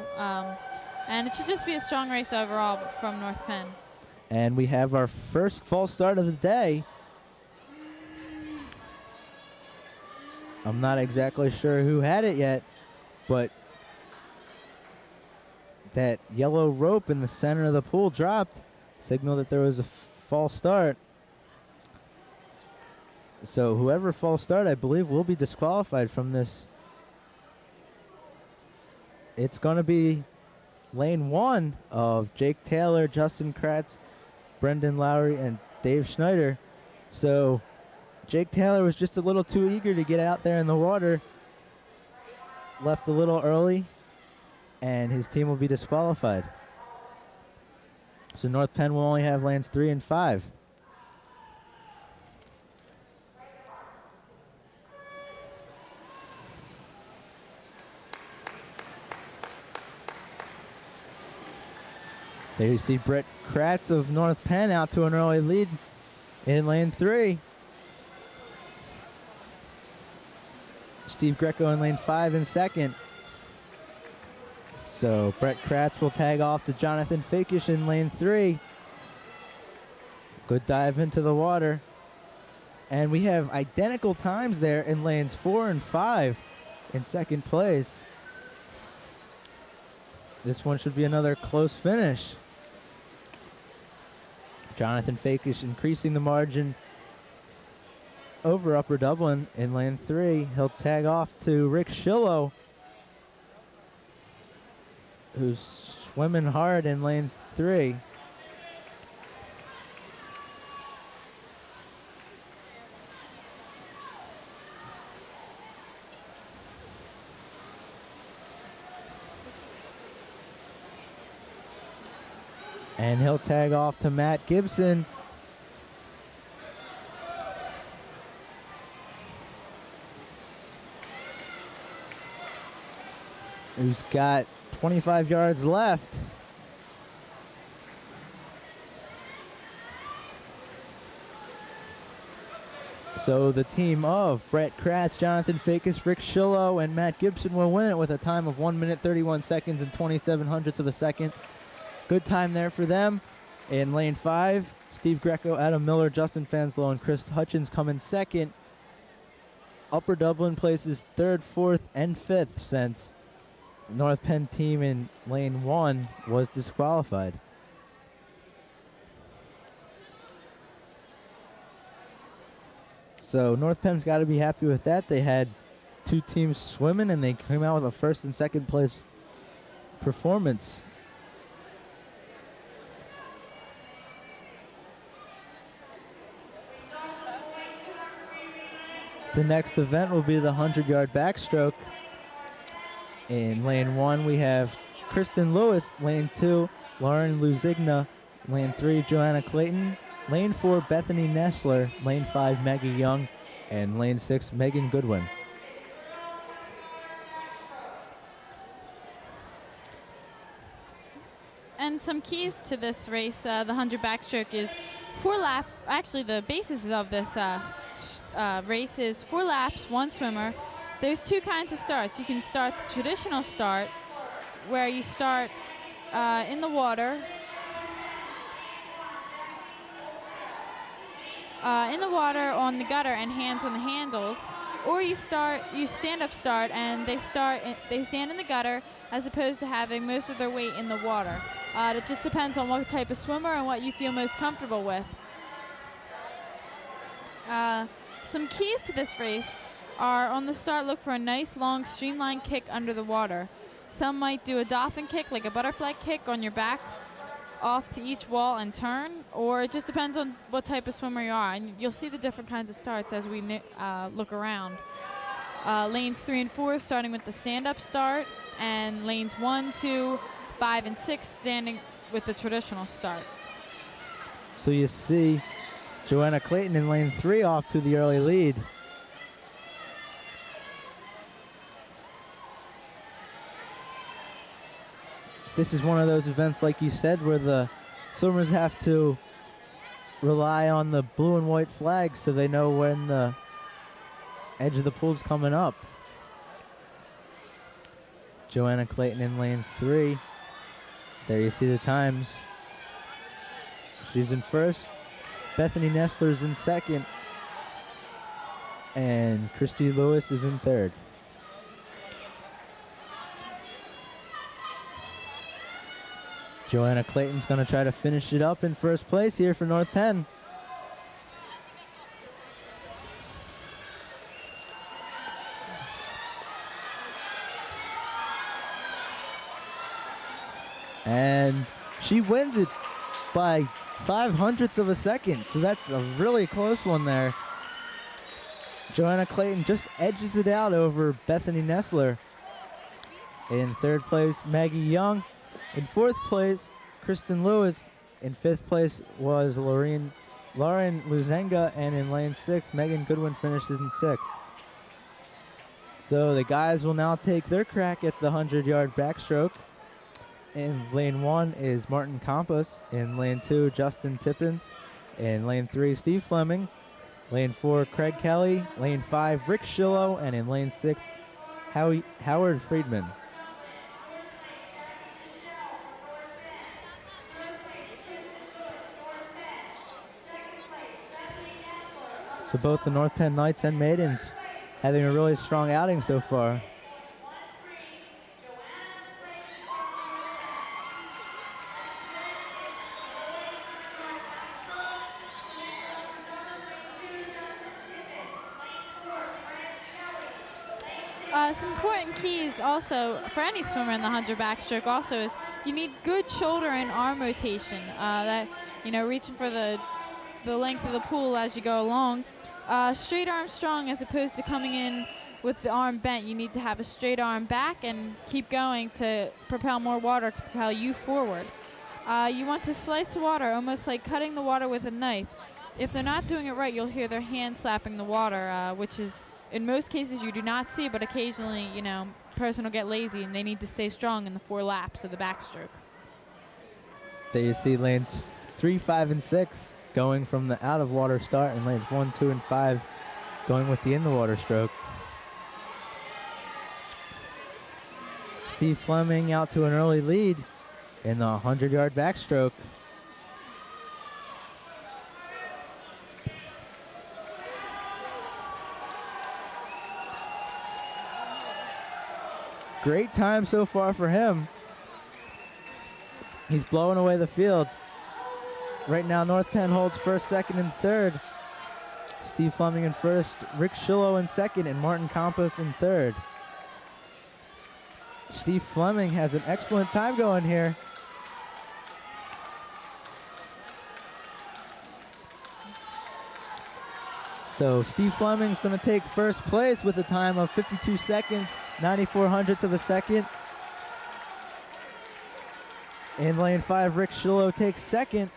And it should just be a strong race overall from North Penn. And we have our first false start of the day. I'm not exactly sure who had it yet, but that yellow rope in the center of the pool dropped, signaled that there was a false start. So whoever false start, I believe, will be disqualified from this. It's going to be lane 1 of Jake Taylor, Justin Kratz, Brendan Lowry, and Dave Schneider. So Jake Taylor was just a little too eager to get out there in the water. Left a little early, and his team will be disqualified. So North Penn will only have lanes 3 and 5. There you see Brett Kratz of North Penn out to an early lead in lane 3. Steve Greco in lane 5 in second. So Brett Kratz will tag off to Jonathan Fakish in lane 3. Good dive into the water. And we have identical times there in lanes 4 and 5 in second place. This one should be another close finish. Jonathan Fakish increasing the margin over Upper Dublin in lane 3. He'll tag off to Rick Schillo, who's swimming hard in lane 3. And he'll tag off to Matt Gibson, who's got 25 yards left. So the team of Brett Kratz, Jonathan Fakish, Rick Schillo, and Matt Gibson will win it with a time of 1 minute 31 seconds and 27 hundredths of a second. Good time there for them. In lane 5, Steve Greco, Adam Miller, Justin Fanslow, and Chris Hutchins come in second. Upper Dublin places 3rd, 4th, and 5th since North Penn team in lane 1 was disqualified. So North Penn's got to be happy with that. They had 2 teams swimming, and they came out with a 1st and 2nd place performance. The next event will be the 100-yard backstroke. In lane 1, we have Kristen Lewis. Lane 2, Lauren Luzigna. Lane 3, Joanna Clayton. Lane 4, Bethany Nessler. Lane 5, Maggie Young. And lane 6, Megan Goodwin. And some keys to this race, the 100 backstroke is 4 lap. Actually, the basis of this race is 4 laps, 1 swimmer. There's 2 kinds of starts. You can start the traditional start, where you start in the water. On the gutter and hands on the handles, or you stand up start and they stand in the gutter as opposed to having most of their weight in the water. It just depends on what type of swimmer and what you feel most comfortable with. Some keys to this race are on the start, look for a nice long streamlined kick under the water. Some might do a dolphin kick, like a butterfly kick on your back off to each wall and turn, or it just depends on what type of swimmer you are, and you'll see the different kinds of starts as we look around. Lanes 3 and 4 starting with the stand-up start, and lanes 1, 2, 5, and 6 standing with the traditional start. So you see Joanna Clayton in lane 3 off to the early lead. This is one of those events, like you said, where the swimmers have to rely on the blue and white flag so they know when the edge of the pool's coming up. Joanna Clayton in lane 3. There you see the times. She's in first. Bethany Nessler's in second. And Christy Lewis is in third. Joanna Clayton's going to try to finish it up in first place here for North Penn. And she wins it by 0.05 of a second, so that's a really close one there. Joanna Clayton just edges it out over Bethany Nessler. In third place, Maggie Young. In fourth place, Kristen Lewis. In fifth place was Lauren Luzenga, and in lane 6, Megan Goodwin finishes in sixth. So the guys will now take their crack at the 100-yard backstroke. In lane 1 is Martin Campos. In lane 2, Justin Tippins. In lane 3, Steve Fleming. Lane 4, Craig Kelly. Lane 5, Rick Schillo. And in lane 6, Howard Friedman. So both the North Penn Knights and Maidens having a really strong outing so far. Some important keys also for any swimmer in the 100 backstroke also is you need good shoulder and arm rotation. Reaching for the length of the pool as you go along. Straight arm strong as opposed to coming in with the arm bent. You need to have a straight arm back and keep going to propel more water to propel you forward. You want to slice the water almost like cutting the water with a knife. If they're not doing it right, you'll hear their hand slapping the water, which is in most cases you do not see, but occasionally, a person will get lazy and they need to stay strong in the 4 laps of the backstroke. There you see lanes 3, 5, and 6 going from the out-of-water start, and lanes 1, 2, and 5 going with the in-the-water stroke. Steve Fleming out to an early lead in the 100-yard backstroke. Great time so far for him. He's blowing away the field. Right now, North Penn holds first, second, and third. Steve Fleming in first, Rick Schillo in second, and Martin Campos in third. Steve Fleming has an excellent time going here. So Steve Fleming's going to take first place with a time of 52 seconds, 94 hundredths of a second. In lane 5, Rick Shillow takes second.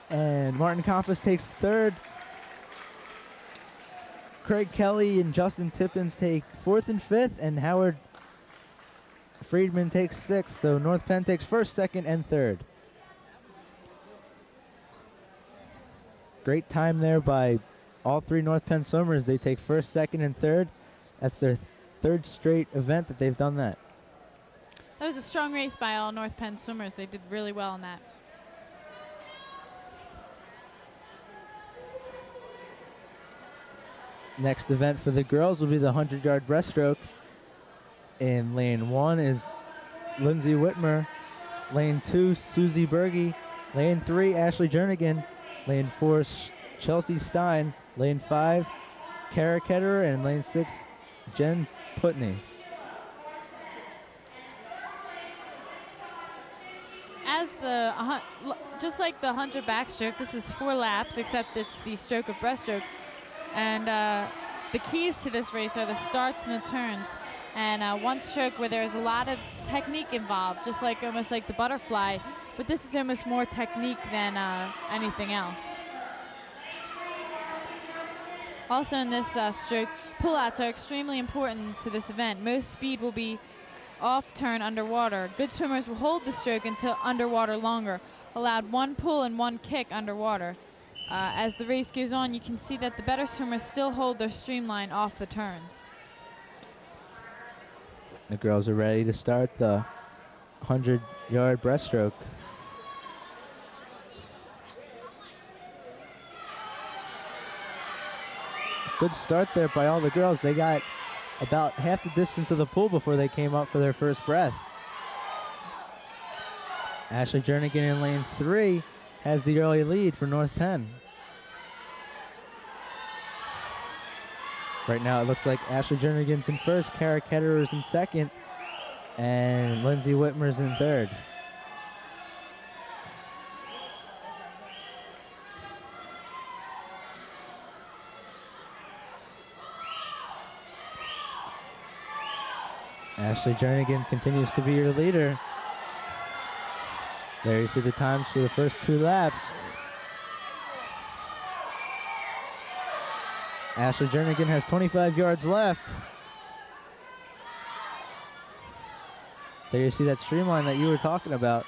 And Martin Compass takes third. Craig Kelly and Justin Tippins take fourth and fifth, and Howard Friedman takes sixth. So North Penn takes first, second, and third. Great time there by all three North Penn swimmers. They take first, second, and third. That's their third straight event that they've done that. That was a strong race by all North Penn swimmers. They did really well in that. Next event for the girls will be the 100-yard breaststroke. In lane 1 is Lindsay Whitmer. Lane 2, Susie Berge. Lane 3, Ashley Jernigan. Lane 4, Chelsea Stein. Lane 5, Kara Ketterer. And lane 6, Jen Putney. As just like the 100 backstroke, this is 4 laps, except it's the stroke of breaststroke. And the keys to this race are the starts and the turns. And one stroke where there's a lot of technique involved, just like almost like the butterfly, but this is almost more technique than anything else. Also in this stroke, pullouts are extremely important to this event. Most speed will be off turn underwater. Good swimmers will hold the stroke until underwater longer, allowed 1 pull and 1 kick underwater. As the race goes on, you can see that the better swimmers still hold their streamline off the turns. The girls are ready to start the 100-yard breaststroke. Good start there by all the girls. They got about half the distance of the pool before they came up for their first breath. Ashley Jernigan in lane 3 has the early lead for North Penn. Right now it looks like Ashley Jernigan's in first, Kara Ketterer's in second, and Lindsay Whitmer's in third. Ashley Jernigan continues to be your leader. There you see the times for the first 2 laps. Ashley Jernigan has 25 yards left. There you see that streamline that you were talking about.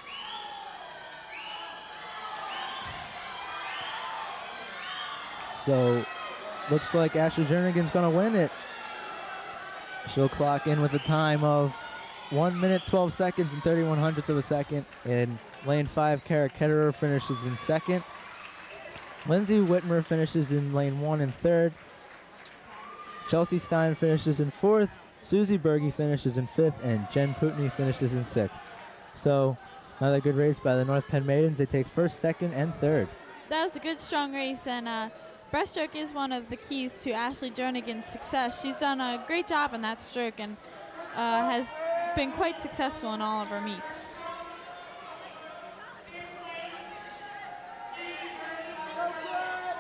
So, looks like Ashley Jernigan's going to win it. She'll clock in with a time of 1 minute, 12 seconds, and 31 hundredths of a second. In lane 5, Kara Ketterer finishes in second. Lindsay Whitmer finishes in lane 1 and third. Chelsea Stein finishes in 4th. Susie Berge finishes in 5th. And Jen Putney finishes in 6th. So, another good race by the North Penn Maidens. They take first, second, and third. That was a good, strong race, and breaststroke is one of the keys to Ashley Jernigan's success. She's done a great job in that stroke and has been quite successful in all of her meets.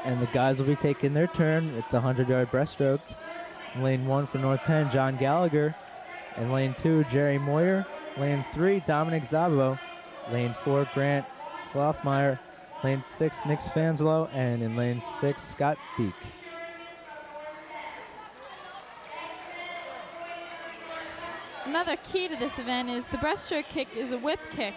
And the guys will be taking their turn at the 100-yard breaststroke. Lane 1 for North Penn, John Gallagher. And lane 2, Jerry Moyer. Lane 3, Dominic Zabo. Lane 4, Grant Flothmeyer. Lane 6, Nick Svanzelo. And in lane 6, Scott Beek. Another key to this event is the breaststroke kick is a whip kick.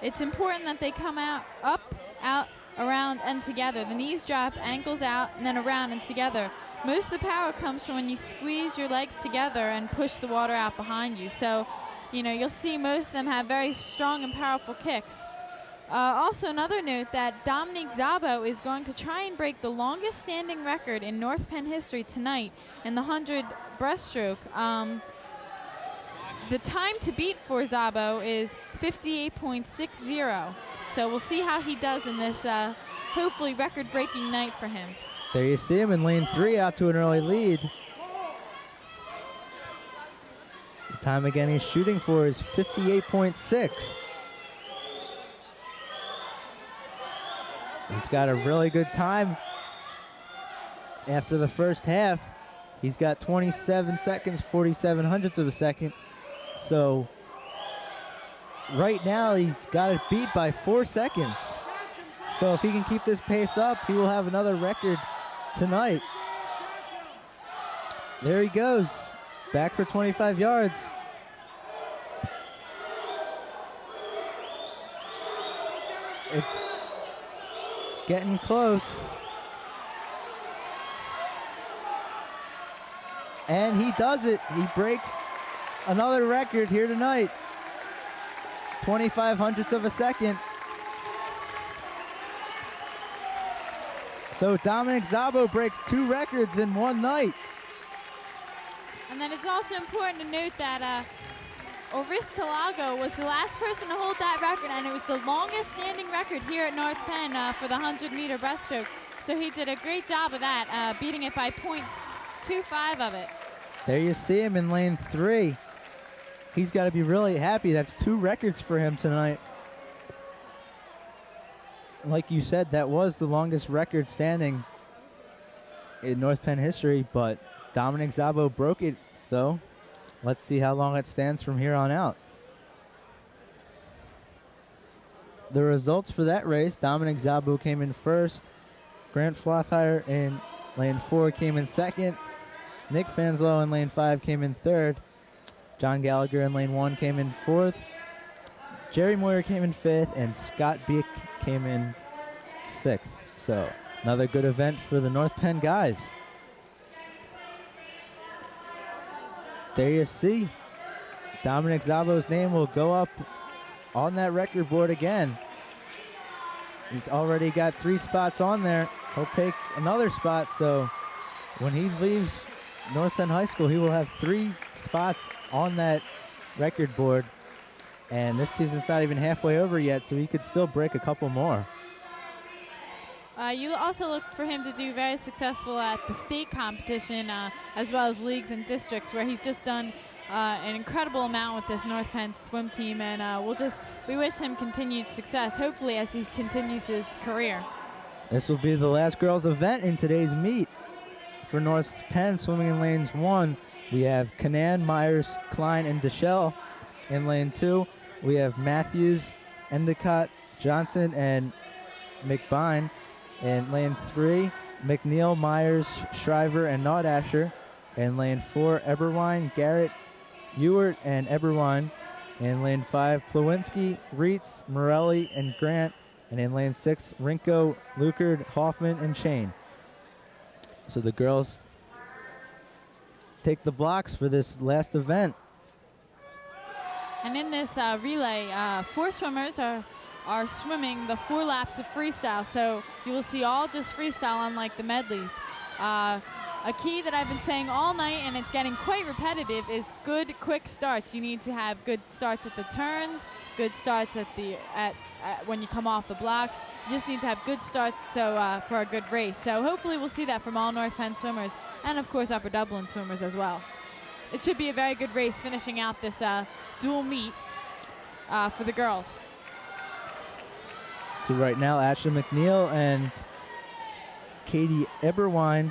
It's important that they come out, up, out, around, and together. The knees drop, ankles out, and then around and together. Most of the power comes from when you squeeze your legs together and push the water out behind you. So, you'll see most of them have very strong and powerful kicks. Also, another note that Dominique Zabo is going to try and break the longest standing record in North Penn history tonight in the 100 breaststroke. The time to beat for Zabo is 58.60. So we'll see how he does in this hopefully record-breaking night for him. There you see him in lane 3 out to an early lead. The time again he's shooting for is 58.6. He's got a really good time after the first half. He's got 27 seconds, 47 hundredths of a second. So right now he's got it beat by 4 seconds. So if he can keep this pace up, he will have another record tonight. There he goes, back for 25 yards. It's getting close. And he does it. He breaks another record here tonight. 25 hundredths of a second. So Dominic Szabo breaks 2 records in one night. And then it's also important to note that Oris Talago was the last person to hold that record, and it was the longest standing record here at North Penn for the 100-meter breaststroke. So he did a great job of that, beating it by 0.25 of it. There you see him in lane 3. He's got to be really happy. That's 2 records for him tonight. Like you said, that was the longest record standing in North Penn history, but Dominic Szabo broke it, so let's see how long it stands from here on out. The results for that race, Dominic Szabo came in first. Grant Flothire in lane 4 came in second. Nick Fanslow in lane 5 came in third. John Gallagher in lane 1 came in fourth. Jerry Moyer came in 5th, and Scott Beek came in 6th. So another good event for the North Penn guys. There you see, Dominic Szabo's name will go up on that record board again. He's already got 3 spots on there. He'll take another spot, so when he leaves North Penn High School, he will have 3 spots on that record board. And this season's not even halfway over yet, so he could still break a couple more. You also look for him to do very successful at the state competition, as well as leagues and districts, where he's just done an incredible amount with this North Penn swim team, and we wish him continued success, hopefully, as he continues his career. This will be the last girls' event in today's meet. For North Penn, swimming in lanes 1, we have Canan, Myers, Klein, and Deschelle. In lane 2, we have Matthews, Endicott, Johnson, and McBine. In lane 3, McNeil, Myers, Shriver, and Naudasher. In lane 4, Eberwein, Garrett, Ewart, and Eberwein. In lane 5, Plawinski, Reitz, Morelli, and Grant. And in lane 6, Rinko, Lukard, Hoffman, and Chain. So the girls take the blocks for this last event. And in this relay, 4 swimmers are swimming the 4 laps of freestyle. So you will see all just freestyle, unlike the medleys. A key that I've been saying all night, and it's getting quite repetitive, is good quick starts. You need to have good starts at the turns, good starts at when you come off the blocks. You just need to have good starts for a good race. So hopefully we'll see that from all North Penn swimmers, and of course Upper Dublin swimmers as well. It should be a very good race finishing out this dual meet for the girls. So right now, Ashley McNeil and Katie Eberwein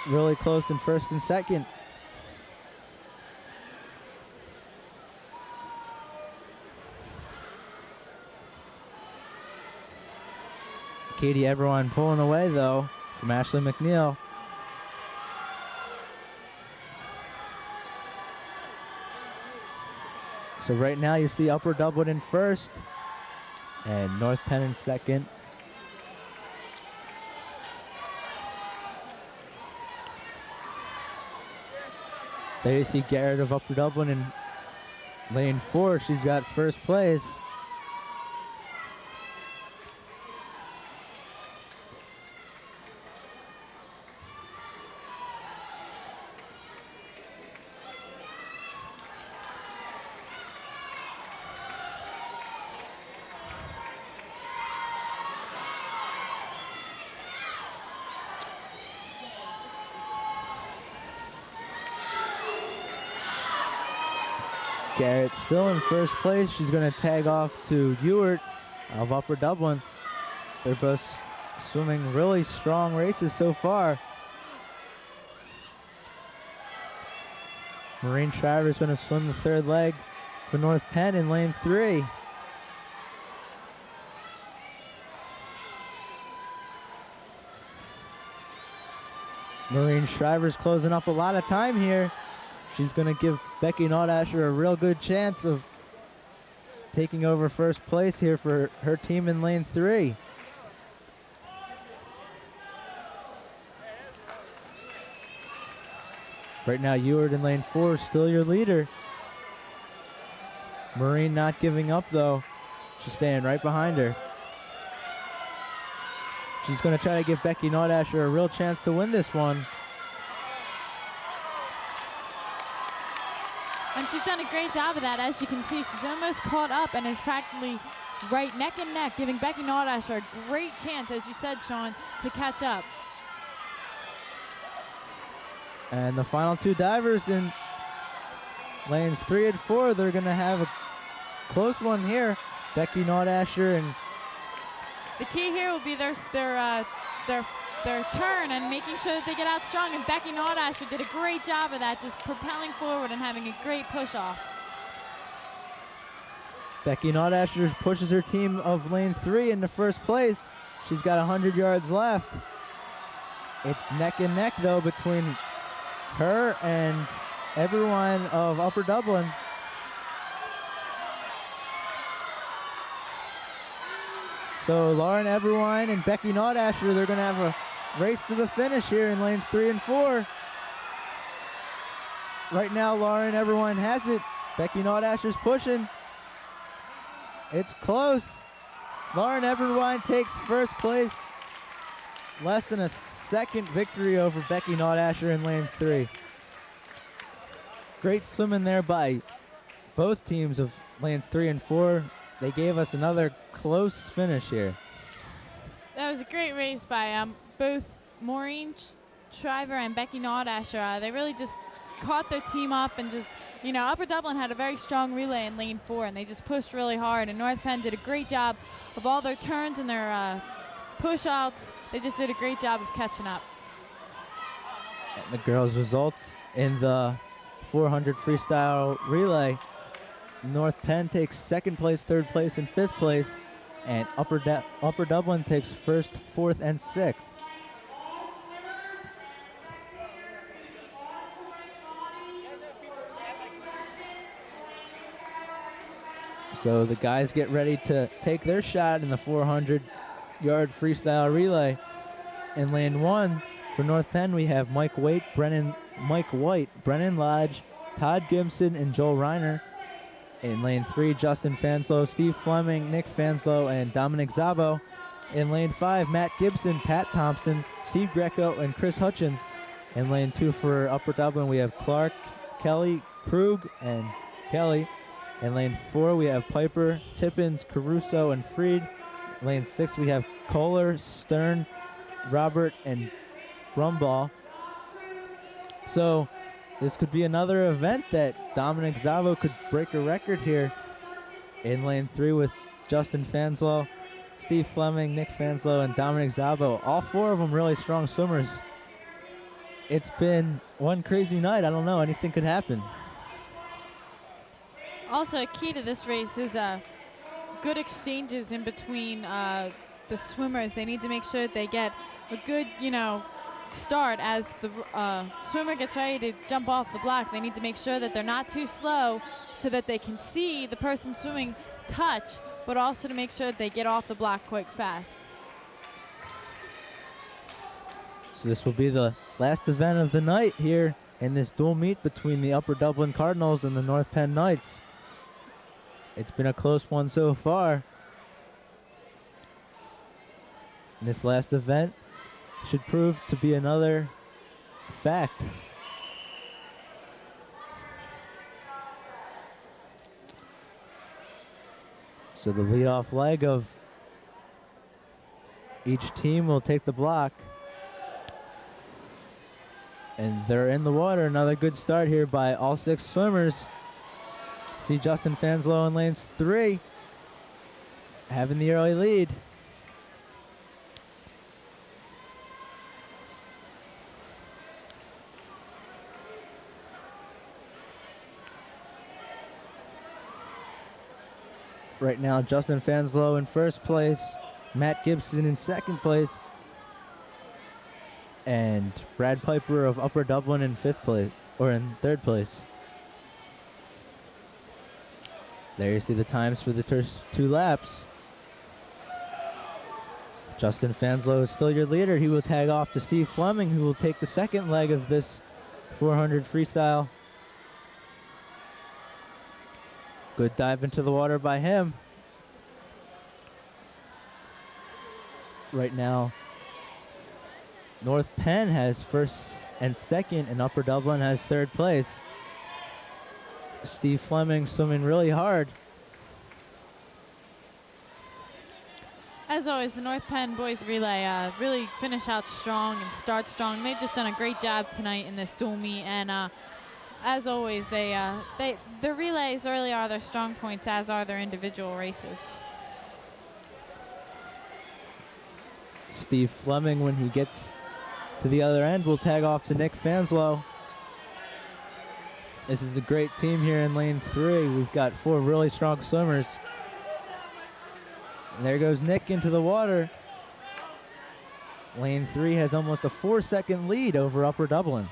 really close in first and second. Katie Eberwein pulling away, though, from Ashley McNeil. So right now you see Upper Dublin in first and North Penn in second. There you see Garrett of Upper Dublin in lane 4. She's got first place. Garrett still in first place. She's going to tag off to Ewart of Upper Dublin. They're both swimming really strong races so far. Maureen Shriver is going to swim the third leg. for North Penn in lane 3. Maureen Shriver's closing up a lot of time here. She's going to give Becky Nordasher a real good chance of taking over first place here for her team in lane 3. Right now, Ewart in lane 4 is still your leader. Maureen not giving up, though. She's staying right behind her. She's going to try to give Becky Nordasher a real chance to win this one. And she's done a great job of that. As you can see, she's almost caught up and is practically right neck and neck, giving Becky Nordasher a great chance, as you said, Sean, to catch up. And the final two divers in lanes 3 and 4, they're going to have a close one here. Becky Nordasher and the key here will be their turn and making sure that they get out strong. And Becky Nordasher did a great job of that, just propelling forward and having a great push off. Becky Nordasher pushes her team of lane 3 into first place. She's got 100 yards left. It's neck and neck, though, between her and everyone of Upper Dublin. So Lauren Eberwine and Becky Nordasher, they're going to have a race to the finish here in lanes 3 and 4. Right now, Lauren Eberwine has it. Becky Nordasher's pushing. It's close. Lauren Eberwine takes first place. Less than a second victory over Becky Nordasher in lane 3. Great swimming there by both teams of lanes 3 and 4. They gave us another close finish here. That was a great race by both Maureen Shriver and Becky Nordasher. They really just caught their team up and just, you know, Upper Dublin had a very strong relay in lane 4 and they just pushed really hard. And North Penn did a great job of all their turns and their push-outs. They just did a great job of catching up. And the girls' results in the 400 freestyle relay. North Penn takes second place, third place, and fifth place. And Upper Dublin takes first, fourth, and sixth. So the guys get ready to take their shot in the 400-yard freestyle relay. In lane 1 for North Penn, we have Mike White, Brennan Lodge, Todd Gibson, and Joel Reiner. In lane 3, Justin Fanslow, Steve Fleming, Nick Fanslow, and Dominic Zabo. In lane 5, Matt Gibson, Pat Thompson, Steve Greco, and Chris Hutchins. In lane 2 for Upper Dublin, we have Clark, Kelly, Krug, and Kelly. In lane 4, we have Piper, Tippins, Caruso, and Freed. Lane 6, we have Kohler, Stern, Robert, and Rumbaugh. So this could be another event that Dominic Zavo could break a record here in lane 3 with Justin Fanslow, Steve Fleming, Nick Fanslow, and Dominic Zavo. All four of them really strong swimmers. It's been one crazy night. I don't know. Anything could happen. Also, a key to this race is good exchanges in between the swimmers. They need to make sure that they get a good, start as the swimmer gets ready to jump off the block. They need to make sure that they're not too slow so that they can see the person swimming touch, but also to make sure that they get off the block quite fast. So this will be the last event of the night here in this dual meet between the Upper Dublin Cardinals and the North Penn Knights. It's been a close one so far. And this last event should prove to be another fact. So the leadoff leg of each team will take the block. And they're in the water. Another good start here by all six swimmers. See Justin Fanslow in lanes 3 having the early lead. Right now, Justin Fanslow in first place, Matt Gibson in second place, and Brad Piper of Upper Dublin in fifth place, or in third place. There you see the times for the first 2 laps. Justin Fanslow is still your leader. He will tag off to Steve Fleming, who will take the second leg of this 400 freestyle. Good dive into the water by him. Right now, North Penn has first and second, and Upper Dublin has third place. Steve Fleming swimming really hard. As always, the North Penn boys relay really finish out strong and start strong. They've just done a great job tonight in this dual meet, and as always, their relays really are their strong points, as are their individual races. Steve Fleming, when he gets to the other end, will tag off to Nick Fanslow. This is a great team here in lane 3. We've got 4 really strong swimmers. And there goes Nick into the water. Lane 3 has almost a 4-second lead over Upper Dublin.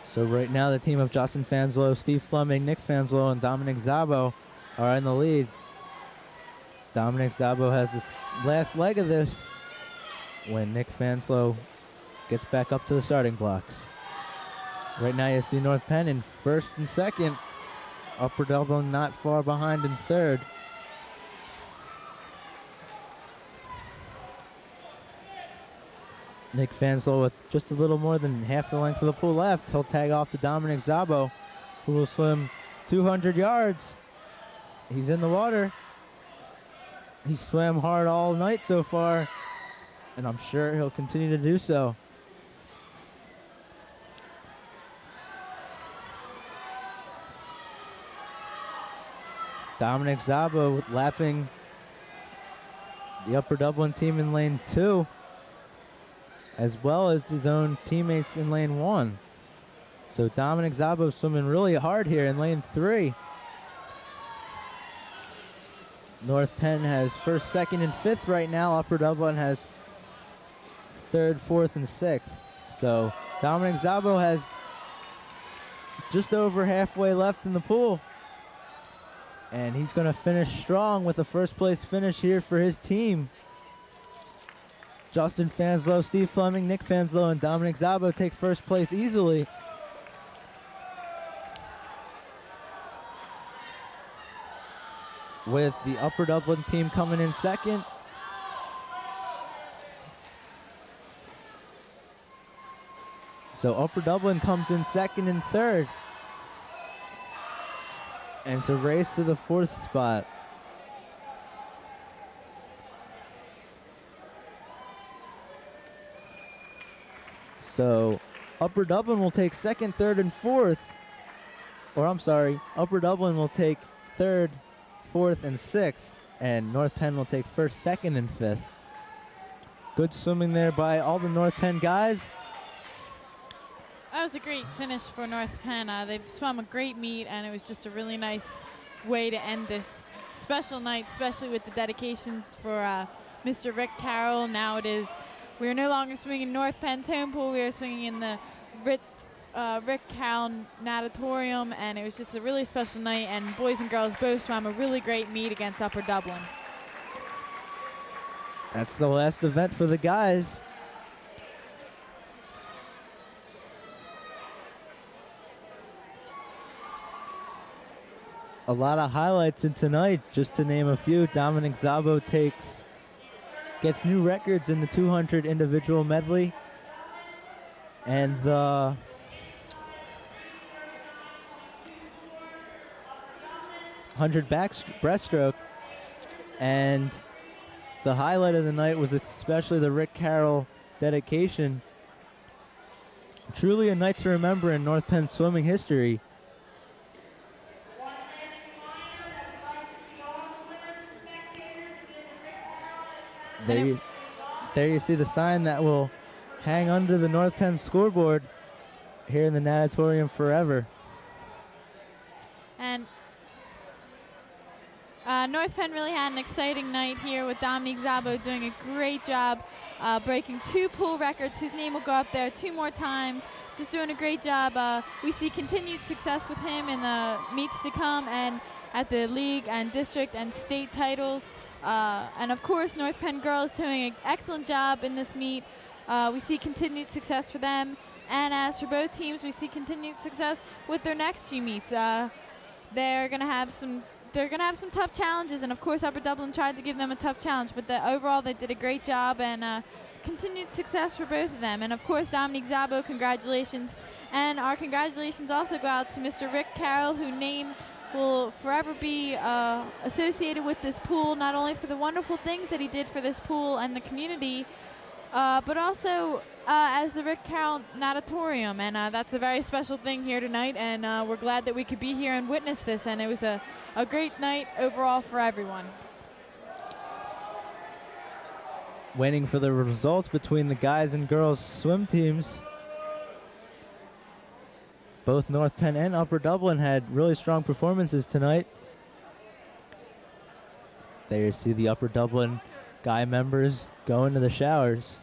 So right now the team of Justin Fanslow, Steve Fleming, Nick Fanslow, and Dominic Szabo are in the lead. Dominic Szabo has this last leg of this when Nick Fanslow gets back up to the starting blocks. Right now you see North Penn in first and second. Upper Dublin not far behind in third. Nick Fanslow with just a little more than half the length of the pool left. He'll tag off to Dominic Szabo, who will swim 200 yards. He's in the water. He swam hard all night so far, and I'm sure he'll continue to do so. Dominic Szabo lapping the Upper Dublin team in lane 2, as well as his own teammates in lane 1. So Dominic Szabo swimming really hard here in lane 3. North Penn has first, second, and fifth right now. Upper Dublin has third, fourth, and sixth. So Dominic Szabo has just over halfway left in the pool. And he's going to finish strong with a first place finish here for his team. Justin Fanslow, Steve Fleming, Nick Fanslow, and Dominic Szabo take first place easily. With the Upper Dublin team coming in second. So Upper Dublin comes in second and third. And it's a race to the fourth spot. So Upper Dublin will take second, third, and fourth. Or I'm sorry, Upper Dublin will take third, fourth, and sixth. And North Penn will take first, second, and fifth. Good swimming there by all the North Penn guys. That was a great finish for North Penn. They've swum a great meet, and it was just a really nice way to end this special night, especially with the dedication for Mr. Rick Carroll. Now we are no longer swimming in North Penn's home pool. We are swimming in the Rick Carroll Natatorium, and it was just a really special night, and boys and girls both swam a really great meet against Upper Dublin. That's the last event for the guys. A lot of highlights in tonight, just to name a few. Dominic Szabo gets new records in the 200 individual medley and the 100 breaststroke. And the highlight of the night was especially the Rick Carroll dedication. Truly a night to remember in North Penn swimming history. There you see the sign that will hang under the North Penn scoreboard here in the Natatorium forever. And North Penn really had an exciting night here with Dominique Szabo doing a great job breaking 2 pool records. His name will go up there 2 more times. Just doing a great job. We see continued success with him in the meets to come and at the league and district and state titles. And of course, North Penn girls doing an excellent job in this meet. We see continued success for them. And as for both teams, we see continued success with their next few meets. They're going to have some tough challenges, and of course Upper Dublin tried to give them a tough challenge, but overall they did a great job, and continued success for both of them. And of course, Dominique Szabo, congratulations. And our congratulations also go out to Mr. Rick Carroll, whose name will forever be associated with this pool, not only for the wonderful things that he did for this pool and the community, but also as the Rick Carroll Natatorium. And that's a very special thing here tonight, and we're glad that we could be here and witness this, and it was a great night overall for everyone. Waiting for the results between the guys and girls swim teams. Both North Penn and Upper Dublin had really strong performances tonight. There you see the Upper Dublin guy members go into the showers.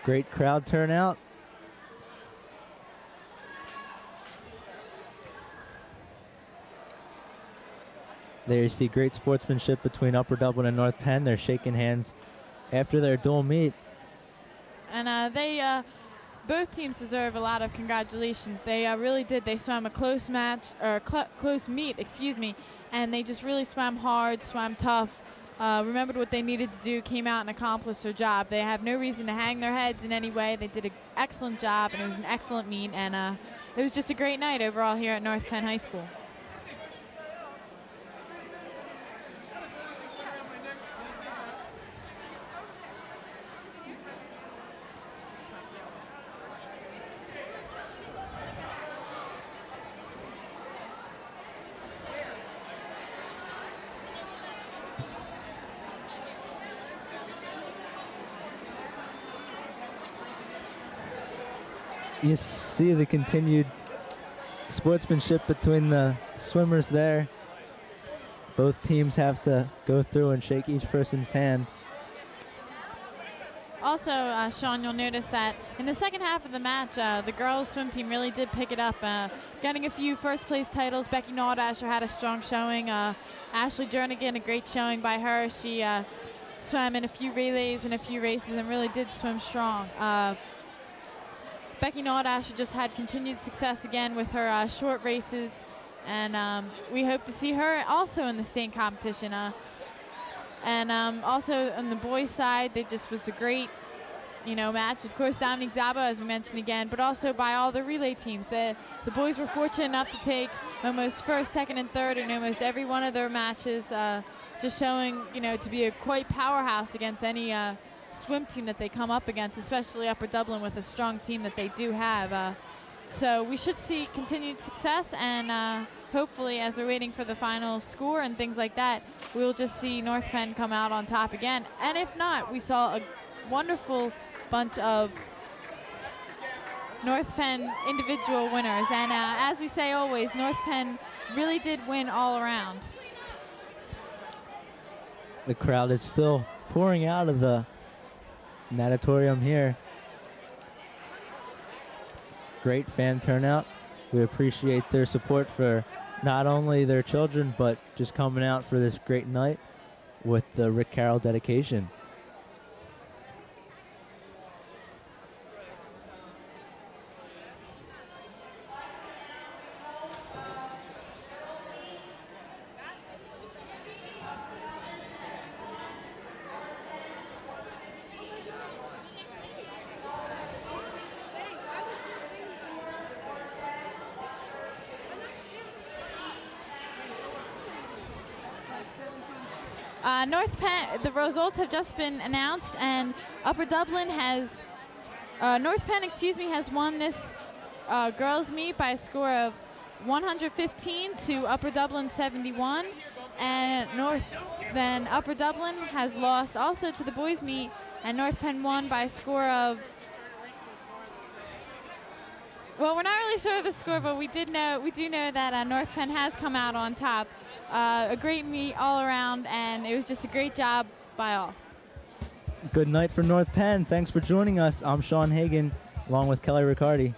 Great crowd turnout. There you see great sportsmanship between Upper Dublin and North Penn. They're shaking hands after their dual meet. And both teams deserve a lot of congratulations. They really did. They swam a close meet, and they just really swam hard, swam tough, remembered what they needed to do, came out and accomplished their job. They have no reason to hang their heads in any way. They did an excellent job, and it was an excellent meet, and it was just a great night overall here at North Penn High School. You see the continued sportsmanship between the swimmers there. Both teams have to go through and shake each person's hand. Also, Sean, you'll notice that in the second half of the match, the girls swim team really did pick it up, getting a few first place titles. Becky Nordasher had a strong showing. Ashley Jernigan, a great showing by her. She swam in a few relays and a few races and really did swim strong. Becky Nordasher just had continued success again with her short races, and we hope to see her also in the state competition. And also on the boys' side, they just was a great, match. Of course, Dominique Szabo, as we mentioned again, but also by all the relay teams. The boys were fortunate enough to take almost first, second, and third in almost every one of their matches, just showing, to be a quite powerhouse against any swim team that they come up against, especially Upper Dublin with a strong team that they do have. So we should see continued success, and hopefully as we're waiting for the final score and things like that, we'll just see North Penn come out on top again. And if not, we saw a wonderful bunch of North Penn individual winners. And as we say always, North Penn really did win all around. The crowd is still pouring out of the Natatorium here. Great fan turnout. We appreciate their support for not only their children, but just coming out for this great night with the Rick Carroll dedication. North Penn, the results have just been announced, and Upper Dublin has, North Penn, has won this girls' meet by a score of 115 to Upper Dublin 71, and Upper Dublin has lost also to the boys' meet, and North Penn won by a score of, well, we're not really sure of the score, but we do know that North Penn has come out on top. A great meet all around, and it was just a great job by all. Good night for North Penn. Thanks for joining us. I'm Sean Hagan, along with Kelly Riccardi.